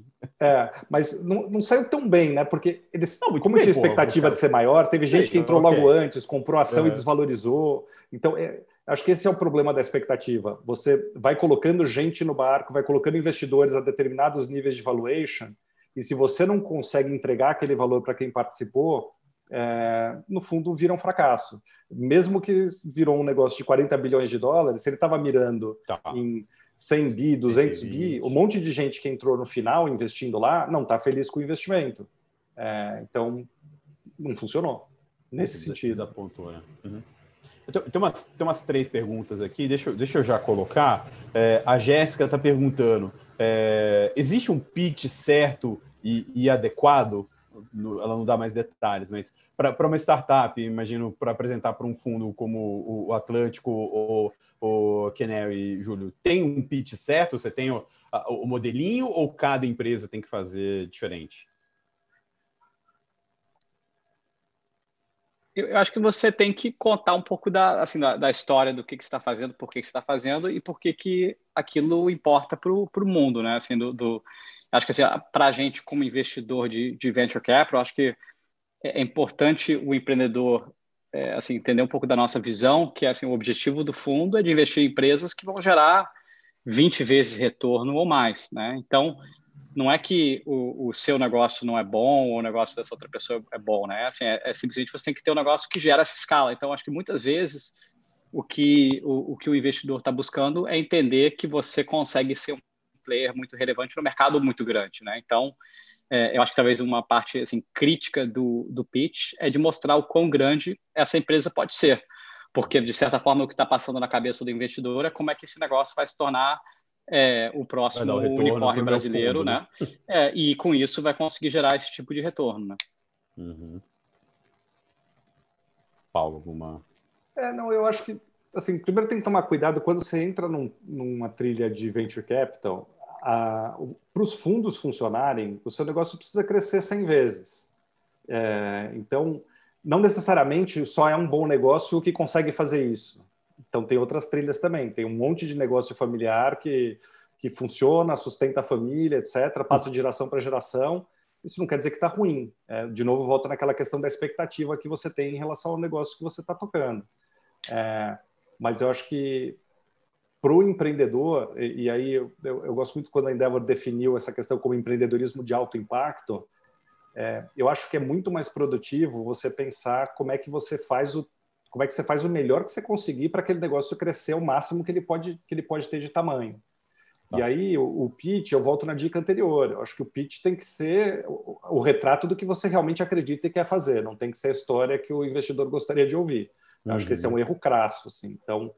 Mas não saiu tão bem, né? Porque eles, como tinha expectativa de ser maior, teve gente que entrou logo antes, comprou ação e desvalorizou. Então, acho que esse é o problema da expectativa. Você vai colocando gente no barco, vai colocando investidores a determinados níveis de valuation, e se você não consegue entregar aquele valor para quem participou, no fundo vira um fracasso. Mesmo que virou um negócio de 40 bilhões de dólares, se ele estava mirando em 100 bi, 200 bi, um monte de gente que entrou no final investindo lá não está feliz com o investimento. Então, não funcionou nesse sentido. Desapontou, né? Tem umas 3 perguntas aqui, deixa eu já colocar. A Jéssica está perguntando, existe um pitch certo e adequado? Ela não dá mais detalhes, mas para uma startup, imagino, para apresentar para um fundo como o Atlântico ou o Canary, Júlio, tem um pitch certo? Você tem o modelinho ou cada empresa tem que fazer diferente? Eu acho que você tem que contar um pouco da história do que você está fazendo, por que você está fazendo e por que aquilo importa para o mundo, né? Assim, acho que assim, para a gente como investidor de venture capital, acho que é importante o empreendedor assim, entender um pouco da nossa visão, que assim, o objetivo do fundo é de investir em empresas que vão gerar 20 vezes retorno ou mais, né? Então, não é que o seu negócio não é bom ou o negócio dessa outra pessoa é bom, né? Assim, simplesmente você tem que ter um negócio que gera essa escala. Então, acho que muitas vezes o que o investidor está buscando é entender que você consegue ser um player muito relevante no mercado muito grande, né? Então, eu acho que talvez uma parte assim, crítica do pitch é de mostrar o quão grande essa empresa pode ser. Porque, de certa forma, o que está passando na cabeça do investidor é como é que esse negócio vai se tornar o próximo unicórnio brasileiro, fundo, né? E com isso vai conseguir gerar esse tipo de retorno, né? Paulo, alguma... Não, eu acho que, assim, primeiro tem que tomar cuidado quando você entra numa trilha de venture capital, para os fundos funcionarem, o seu negócio precisa crescer 100 vezes. Então, não necessariamente só é um bom negócio o que consegue fazer isso. Então, tem outras trilhas também. Tem um monte de negócio familiar que funciona, sustenta a família, etc., passa de geração para geração. Isso não quer dizer que está ruim. De novo, volta naquela questão da expectativa que você tem em relação ao negócio que você está tocando. Mas eu acho que para o empreendedor, e aí eu gosto muito quando a Endeavor definiu essa questão como empreendedorismo de alto impacto, eu acho que é muito mais produtivo você pensar como é que você faz o melhor que você conseguir para aquele negócio crescer o máximo que ele pode ter de tamanho. Tá. E aí, o pitch, eu volto na dica anterior, eu acho que o pitch tem que ser o retrato do que você realmente acredita e quer fazer, não tem que ser a história que o investidor gostaria de ouvir. Eu acho que esse é um erro crasso. Assim. Então,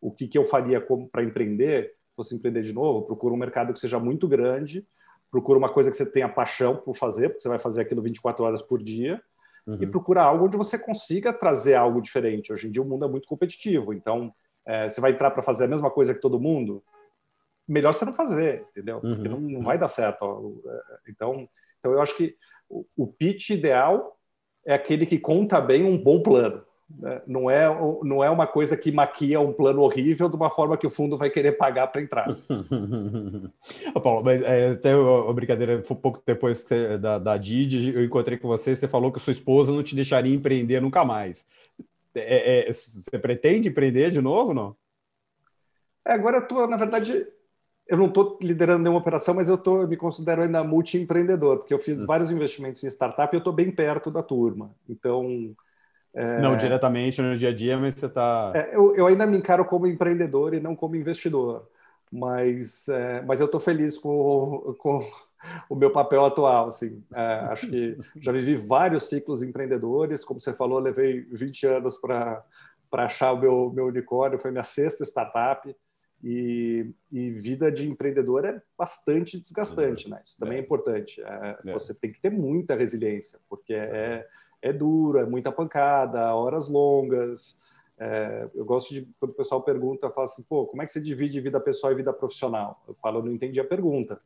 o que eu faria para empreender, você empreender de novo, procura um mercado que seja muito grande, procura uma coisa que você tenha paixão por fazer, porque você vai fazer aquilo 24 horas por dia, e procura algo onde você consiga trazer algo diferente. Hoje em dia o mundo é muito competitivo, então você vai entrar para fazer a mesma coisa que todo mundo, melhor você não fazer, entendeu? Porque não vai dar certo. Então eu acho que o pitch ideal é aquele que conta bem um bom plano. Não é uma coisa que maquia um plano horrível de uma forma que o fundo vai querer pagar para entrar. Paulo, mas até a brincadeira, foi pouco depois da Didi, eu encontrei com você, você falou que sua esposa não te deixaria empreender nunca mais. Você pretende empreender de novo, não? Agora na verdade, eu não estou liderando nenhuma operação, mas eu me considero ainda multi-empreendedor, porque eu fiz vários investimentos em startup e eu estou bem perto da turma. Então... Não diretamente no dia a dia, mas você está... Eu ainda me encaro como empreendedor e não como investidor, mas eu estou feliz com o meu papel atual. Assim. Acho que já vivi vários ciclos empreendedores, como você falou, levei 20 anos para achar o meu unicórnio, foi minha 6ª startup, e vida de empreendedor é bastante desgastante, né? Isso também é importante. Você tem que ter muita resiliência, porque é duro, é muita pancada, horas longas. Eu gosto de, quando o pessoal pergunta, fala assim, pô, como é que você divide vida pessoal e vida profissional? Eu falo, eu não entendi a pergunta.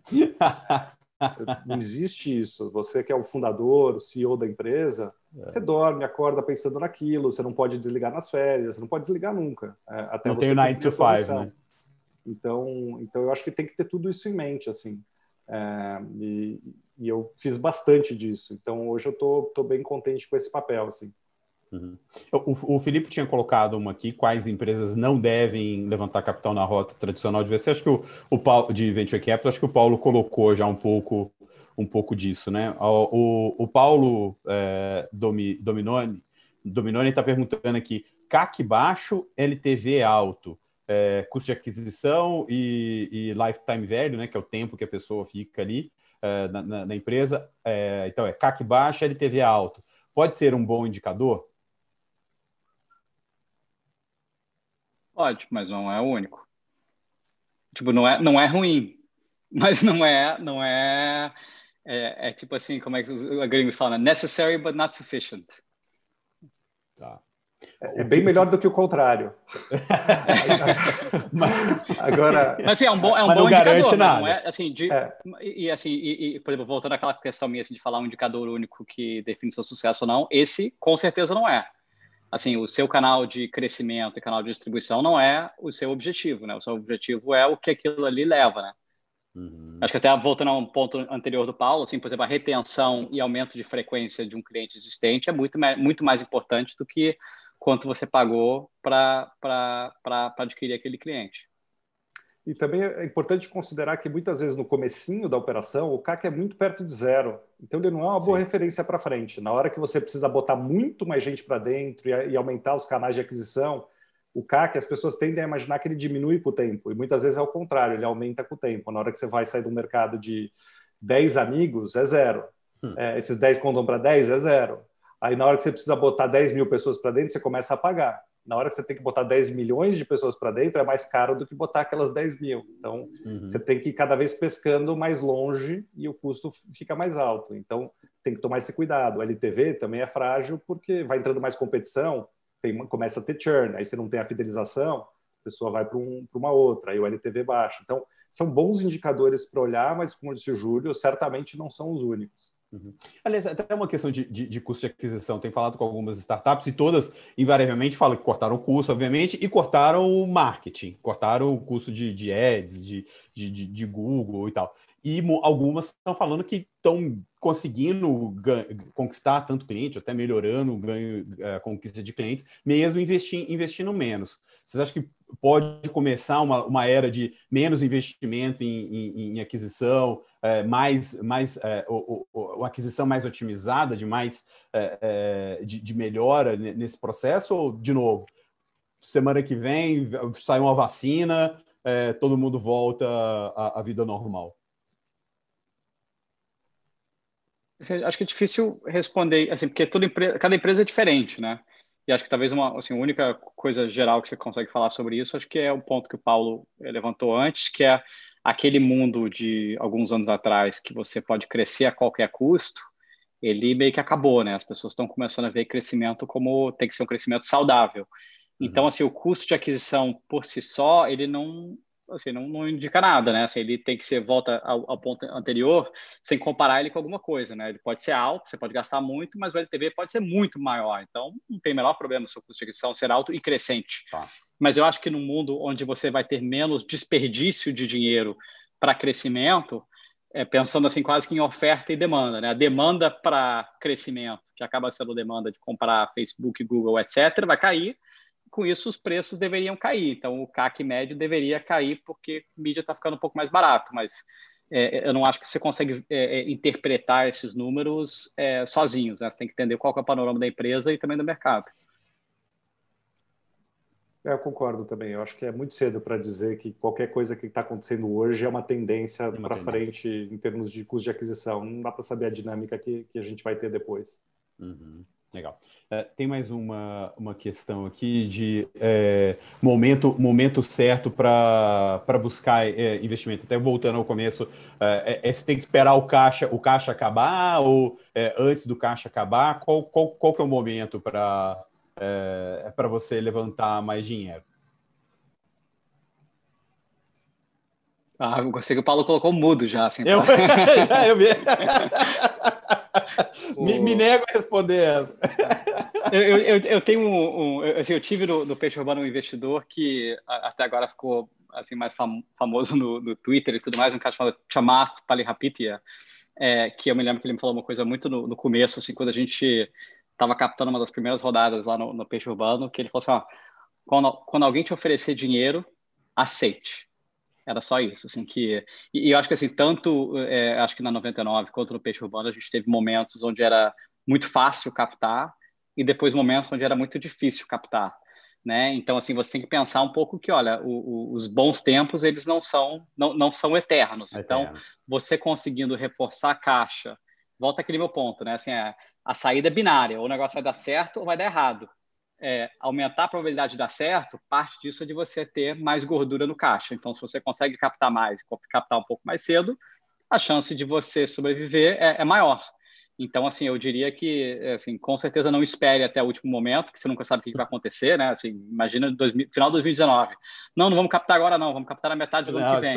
Não existe isso. Você que é o fundador, o CEO da empresa, você dorme, acorda pensando naquilo, você não pode desligar nas férias, você não pode desligar nunca. Até não você tem o 9 to 5, né? Então eu acho que tem que ter tudo isso em mente, assim. E eu fiz bastante disso. Então, hoje eu tô bem contente com esse papel, assim. O Felipe tinha colocado uma aqui, quais empresas não devem levantar capital na rota tradicional de VC. Acho que o Paulo, de Venture Capital, acho que o Paulo colocou já um pouco disso, né? O Paulo Dominoni está perguntando aqui, CAC baixo, LTV alto, custo de aquisição e lifetime value, né? Que é o tempo que a pessoa fica ali na empresa. Então, CAC baixo, LTV alto. Pode ser um bom indicador? Pode, mas não é o único. Tipo, não é ruim, mas não é tipo assim, como é que os gringos falam, necessary but not sufficient. Tá. É bem melhor do que o contrário. Agora, mas assim, é um bom não indicador, garante nada. Não é assim por exemplo, voltando àquela questão minha assim, de falar um indicador único que define seu sucesso ou não, esse com certeza não é. Assim, o seu canal de crescimento e canal de distribuição não é o seu objetivo, né? O seu objetivo é o que aquilo ali leva, né? Acho que até voltando a um ponto anterior do Paulo, assim, por exemplo, a retenção e aumento de frequência de um cliente existente é muito mais importante do que quanto você pagou para adquirir aquele cliente. E também é importante considerar que muitas vezes no comecinho da operação o CAC é muito perto de zero. Então ele não é uma boa referência para frente. Na hora que você precisa botar muito mais gente para dentro e aumentar os canais de aquisição, o CAC, as pessoas tendem a imaginar que ele diminui com o tempo. E muitas vezes é o contrário, ele aumenta com o tempo. Na hora que você vai sair do mercado de 10 amigos, é zero. Esses 10 contam para 10, é zero. Aí na hora que você precisa botar 10 mil pessoas para dentro, você começa a pagar. Na hora que você tem que botar 10 milhões de pessoas para dentro, é mais caro do que botar aquelas 10 mil. Então, você tem que ir cada vez pescando mais longe e o custo fica mais alto. Então, tem que tomar esse cuidado. O LTV também é frágil porque vai entrando mais competição, começa a ter churn, aí você não tem a fidelização, a pessoa vai para uma outra, aí o LTV baixa. Então, são bons indicadores para olhar, mas, como disse o Júlio, certamente não são os únicos. Aliás, até uma questão de custo de aquisição. Tenho falado com algumas startups e todas, invariavelmente, falam que cortaram o custo, obviamente, e cortaram o marketing, cortaram o custo de ads, de Google e tal. E algumas estão falando que estão conseguindo conquistar tanto cliente, até melhorando o ganho, a conquista de clientes, mesmo investindo menos. Vocês acham que pode começar uma era de menos investimento em aquisição, uma aquisição mais otimizada, de melhora nesse processo, ou, de novo, semana que vem sai uma vacina, todo mundo volta à vida normal? Acho que é difícil responder, assim, porque cada empresa é diferente, né? E acho que talvez a única coisa geral que você consegue falar sobre isso, acho que é o ponto que o Paulo levantou antes, que é aquele mundo de alguns anos atrás que você pode crescer a qualquer custo, ele meio que acabou, né? As pessoas estão começando a ver crescimento como tem que ser um crescimento saudável. Então, assim, o custo de aquisição por si só, ele não, assim, não indica nada, né? Assim, ele tem que ser, volta ao ponto anterior, sem comparar ele com alguma coisa, né? Ele pode ser alto, você pode gastar muito, mas o LTV pode ser muito maior. Então, não tem o menor problema o seu custo de aquisição ser alto e crescente. Tá. Mas eu acho que num mundo onde você vai ter menos desperdício de dinheiro para crescimento, pensando assim quase que em oferta e demanda, né? A demanda para crescimento, que acaba sendo demanda de comprar Facebook, Google, etc., vai cair. Com isso, os preços deveriam cair. Então, o CAC médio deveria cair porque mídia está ficando um pouco mais barato, mas eu não acho que você consegue interpretar esses números sozinhos, né? Você tem que entender qual que é o panorama da empresa e também do mercado. Eu concordo também. Eu acho que é muito cedo para dizer que qualquer coisa que está acontecendo hoje é uma tendência para frente em termos de custo de aquisição. Não dá para saber a dinâmica que a gente vai ter depois. Uhum. Legal. Tem mais uma questão aqui de momento certo para buscar investimento. Até voltando ao começo, você tem que esperar o caixa acabar ou antes do caixa acabar? Qual que é o momento para você levantar mais dinheiro? Eu gostei que o Paulo colocou mudo já. Assim, eu vi. Me nego a responder essa. Eu tenho assim, eu tive no Peixe Urbano um investidor que até agora ficou assim, mais famoso no Twitter e tudo mais, um cara chamado Chamath Palihapitiya, que eu me lembro que ele me falou uma coisa muito no começo, assim, quando a gente estava captando uma das primeiras rodadas lá no Peixe Urbano, que ele falou assim, quando alguém te oferecer dinheiro, aceite. Era só isso, assim, e eu acho que assim, tanto acho que na 99 quanto no Peixe Urbano a gente teve momentos onde era muito fácil captar e depois momentos onde era muito difícil captar, né? Então, assim, você tem que pensar um pouco que, olha, os bons tempos, eles não são eternos. Então, você conseguindo reforçar a caixa, volta aquele meu ponto, né? Assim, a saída é binária, ou o negócio vai dar certo ou vai dar errado. Aumentar a probabilidade de dar certo, parte disso é de você ter mais gordura no caixa. Então, se você consegue captar mais, captar um pouco mais cedo, a chance de você sobreviver é maior. Então, assim, eu diria que, assim, com certeza não espere até o último momento, que você nunca sabe o que vai acontecer, né? Assim, imagina final de 2019. Não vamos captar agora, não. Vamos captar na metade do ano que vem.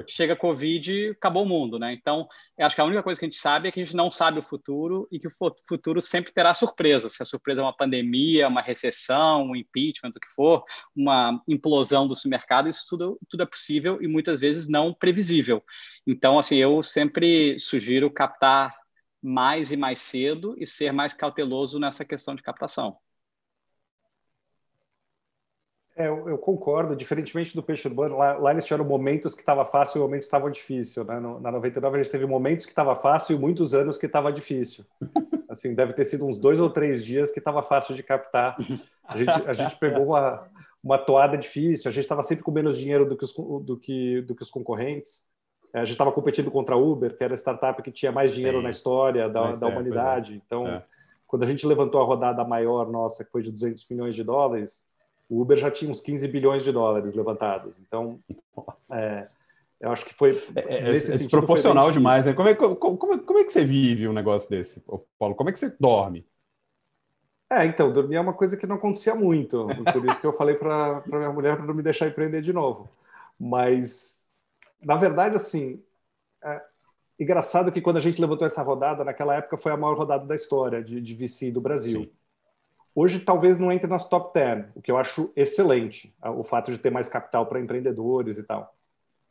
Chega a Covid, acabou o mundo, né? Então, eu acho que a única coisa que a gente sabe é que a gente não sabe o futuro e que o futuro sempre terá surpresa. Se a surpresa é uma pandemia, uma recessão, um impeachment, o que for, uma implosão do mercado, isso tudo é possível e muitas vezes não previsível. Então, assim, eu sempre sugiro captar mais e mais cedo e ser mais cauteloso nessa questão de captação. Eu concordo, diferentemente do Peixe Urbano, lá eles tiveram momentos que estava fácil e momentos que estavam difícil, né? Na 99 a gente teve momentos que estava fácil e muitos anos que estava difícil. Assim, deve ter sido uns 2 ou 3 dias que estava fácil de captar. A gente pegou uma toada difícil, a gente estava sempre com menos dinheiro do que os concorrentes. A gente estava competindo contra a Uber, que era a startup que tinha mais dinheiro na história da humanidade. Então, quando a gente levantou a rodada maior nossa, que foi de $200 milhões, o Uber já tinha uns $15 bilhões levantados. Então, eu acho que foi nesse sentido proporcional demais, né? Como é que você vive um negócio desse, Paulo? Como é que você dorme? Então, dormir é uma coisa que não acontecia muito. Por isso que eu falei para minha mulher para não me deixar empreender de novo. Mas na verdade, assim, engraçado que quando a gente levantou essa rodada, naquela época foi a maior rodada da história de VC do Brasil. Sim. Hoje talvez não entre nas top 10, o que eu acho excelente, o fato de ter mais capital para empreendedores e tal.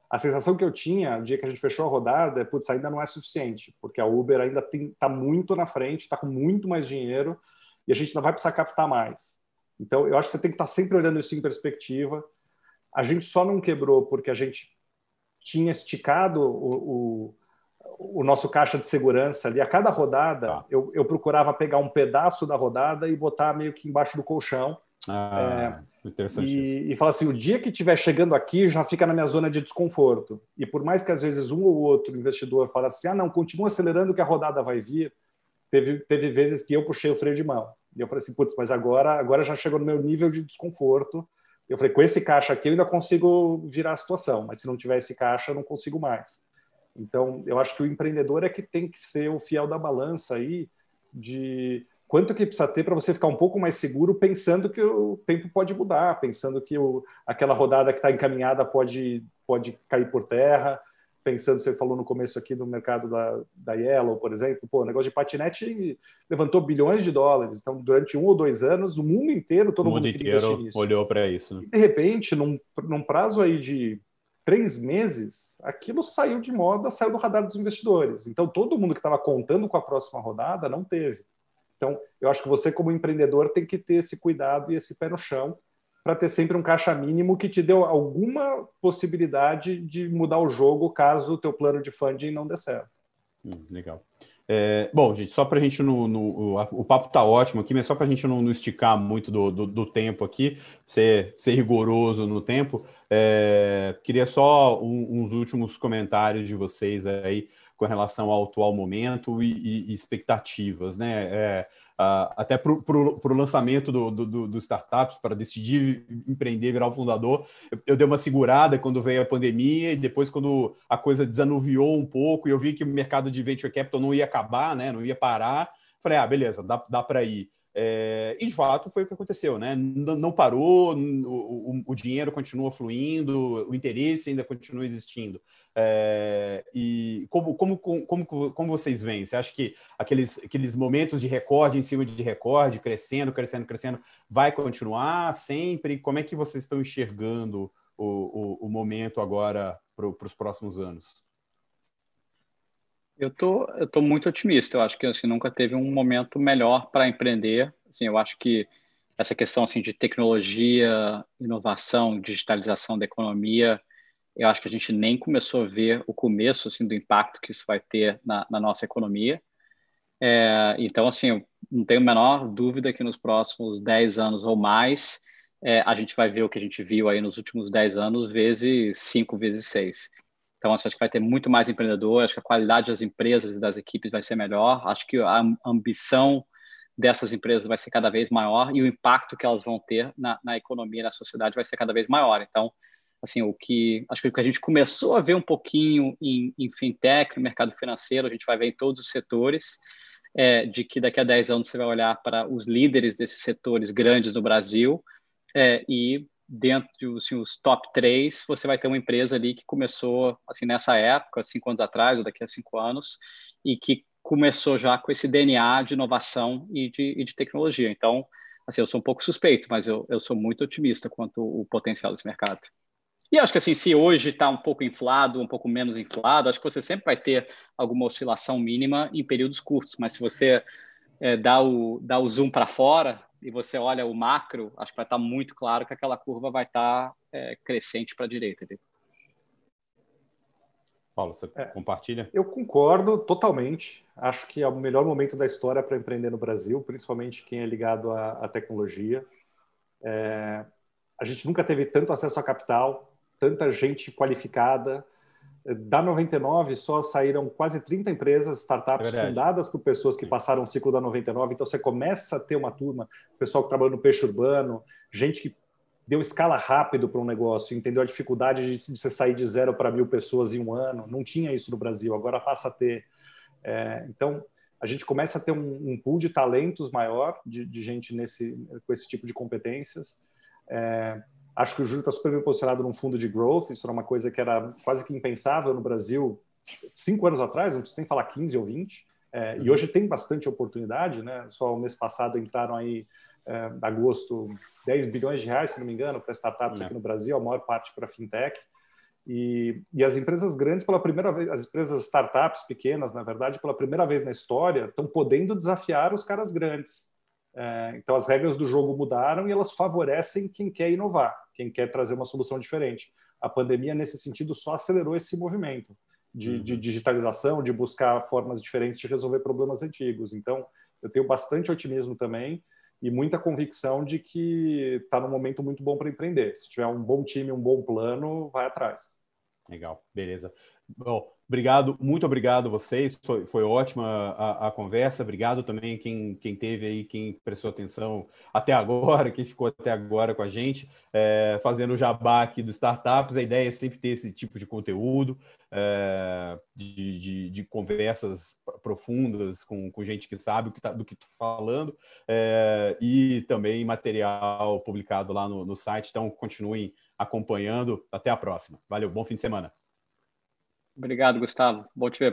A sensação que eu tinha no dia que a gente fechou a rodada é, ainda não é suficiente, porque a Uber ainda está muito na frente, está com muito mais dinheiro e a gente ainda vai precisar captar mais. Então, eu acho que você tem que estar sempre olhando isso em perspectiva. A gente só não quebrou porque a gente tinha esticado o nosso caixa de segurança ali, a cada rodada, eu procurava pegar um pedaço da rodada e botar meio que embaixo do colchão. Interessante e falar assim, o dia que estiver chegando aqui, já fica na minha zona de desconforto. E por mais que às vezes um ou outro investidor fale assim, não, continua acelerando que a rodada vai vir, teve vezes que eu puxei o freio de mão. E eu falei assim, putz, mas agora já chegou no meu nível de desconforto. Eu falei, com esse caixa aqui eu ainda consigo virar a situação, mas se não tiver esse caixa, eu não consigo mais. Então, eu acho que o empreendedor é que tem que ser o fiel da balança aí de quanto que precisa ter para você ficar um pouco mais seguro, pensando que o tempo pode mudar, pensando que aquela rodada que está encaminhada pode cair por terra, pensando, você falou no começo aqui do mercado da Yellow, por exemplo, o negócio de patinete levantou bilhões de dólares, então durante 1 ou 2 anos, no mundo inteiro, todo mundo queria investir nisso. Olhou para isso. Né? E, de repente, num prazo aí de 3 meses, aquilo saiu de moda, saiu do radar dos investidores. Então, todo mundo que estava contando com a próxima rodada não teve. Então, eu acho que você, como empreendedor, tem que ter esse cuidado e esse pé no chão para ter sempre um caixa mínimo que te dê alguma possibilidade de mudar o jogo caso o teu plano de funding não dê certo. Legal. Bom, gente, só para a gente o papo está ótimo aqui, mas só para a gente não esticar muito do tempo aqui, ser rigoroso no tempo, queria só uns últimos comentários de vocês aí com relação ao atual momento e expectativas, né? Até para o lançamento do Startups, para decidir empreender, virar o fundador, eu dei uma segurada quando veio a pandemia e depois quando a coisa desanuviou um pouco e eu vi que o mercado de Venture Capital não ia acabar, né? Não ia parar, falei, beleza, dá para ir. E de fato foi o que aconteceu, né? Não parou, o dinheiro continua fluindo, o interesse ainda continua existindo. E como vocês veem? Você acha que aqueles momentos de recorde em cima de recorde, crescendo, vai continuar sempre? Como é que vocês estão enxergando o momento agora para os próximos anos? Eu tô muito otimista. Eu acho que assim, nunca teve um momento melhor para empreender. Assim, eu acho que essa questão assim, de tecnologia, inovação, digitalização da economia, eu acho que a gente nem começou a ver o começo assim, do impacto que isso vai ter na nossa economia. Então, assim, eu não tenho a menor dúvida que nos próximos 10 anos ou mais, a gente vai ver o que a gente viu aí nos últimos 10 anos, vezes 5, vezes 6. Então, assim, acho que vai ter muito mais empreendedor, acho que a qualidade das empresas e das equipes vai ser melhor, acho que a ambição dessas empresas vai ser cada vez maior e o impacto que elas vão ter na economia, na sociedade vai ser cada vez maior. Então, assim, acho que o que a gente começou a ver um pouquinho em fintech, no mercado financeiro, a gente vai ver em todos os setores, de que daqui a 10 anos você vai olhar para os líderes desses setores grandes no Brasil e dentro assim, os top 3, você vai ter uma empresa ali que começou assim, nessa época, 5 anos atrás ou daqui a 5 anos, e que começou já com esse DNA de inovação e de tecnologia. Então, assim, eu sou um pouco suspeito, mas eu sou muito otimista quanto ao potencial desse mercado. E acho que assim, se hoje está um pouco inflado, um pouco menos inflado, acho que você sempre vai ter alguma oscilação mínima em períodos curtos, mas se você dá o zoom para fora e você olha o macro, acho que vai estar muito claro que aquela curva vai estar crescente para a direita. Entendeu? Paulo, você compartilha? Eu concordo totalmente. Acho que é o melhor momento da história para empreender no Brasil, principalmente quem é ligado à tecnologia. A gente nunca teve tanto acesso a capital, tanta gente qualificada. Da 99, só saíram quase 30 empresas, startups fundadas por pessoas que passaram o ciclo da 99. Então, você começa a ter uma turma, pessoal que trabalha no peixe urbano, gente que deu escala rápido para um negócio, entendeu a dificuldade de você sair de 0 para 1.000 pessoas em um ano. Não tinha isso no Brasil, agora passa a ter. Então, a gente começa a ter um pool de talentos maior, de gente com esse tipo de competências. Acho que o Júlio está super bem posicionado num fundo de growth. Isso era uma coisa que era quase que impensável no Brasil 5 anos atrás, não preciso nem falar 15 ou 20. E hoje tem bastante oportunidade, né? Só o mês passado entraram aí, agosto, 10 bilhões de reais, se não me engano, para startups aqui no Brasil, a maior parte para fintech. E as empresas grandes, pela primeira vez, as empresas startups pequenas, na verdade, pela primeira vez na história, estão podendo desafiar os caras grandes. Então, as regras do jogo mudaram e elas favorecem quem quer inovar, quem quer trazer uma solução diferente. A pandemia, nesse sentido, só acelerou esse movimento. de digitalização, de buscar formas diferentes de resolver problemas antigos. Então, eu tenho bastante otimismo também e muita convicção de que está num momento muito bom para empreender. Se tiver um bom time, um bom plano, vai atrás. Legal, beleza. Bom, obrigado, muito obrigado a vocês, foi ótima a conversa, obrigado também quem teve aí, quem prestou atenção até agora, quem ficou até agora com a gente, fazendo o jabá aqui do Startups. A ideia é sempre ter esse tipo de conteúdo, de conversas profundas com gente que sabe do que estou falando, e também material publicado lá no site, então continuem acompanhando. Até a próxima. Valeu, bom fim de semana. Obrigado, Gustavo. Bom te ver.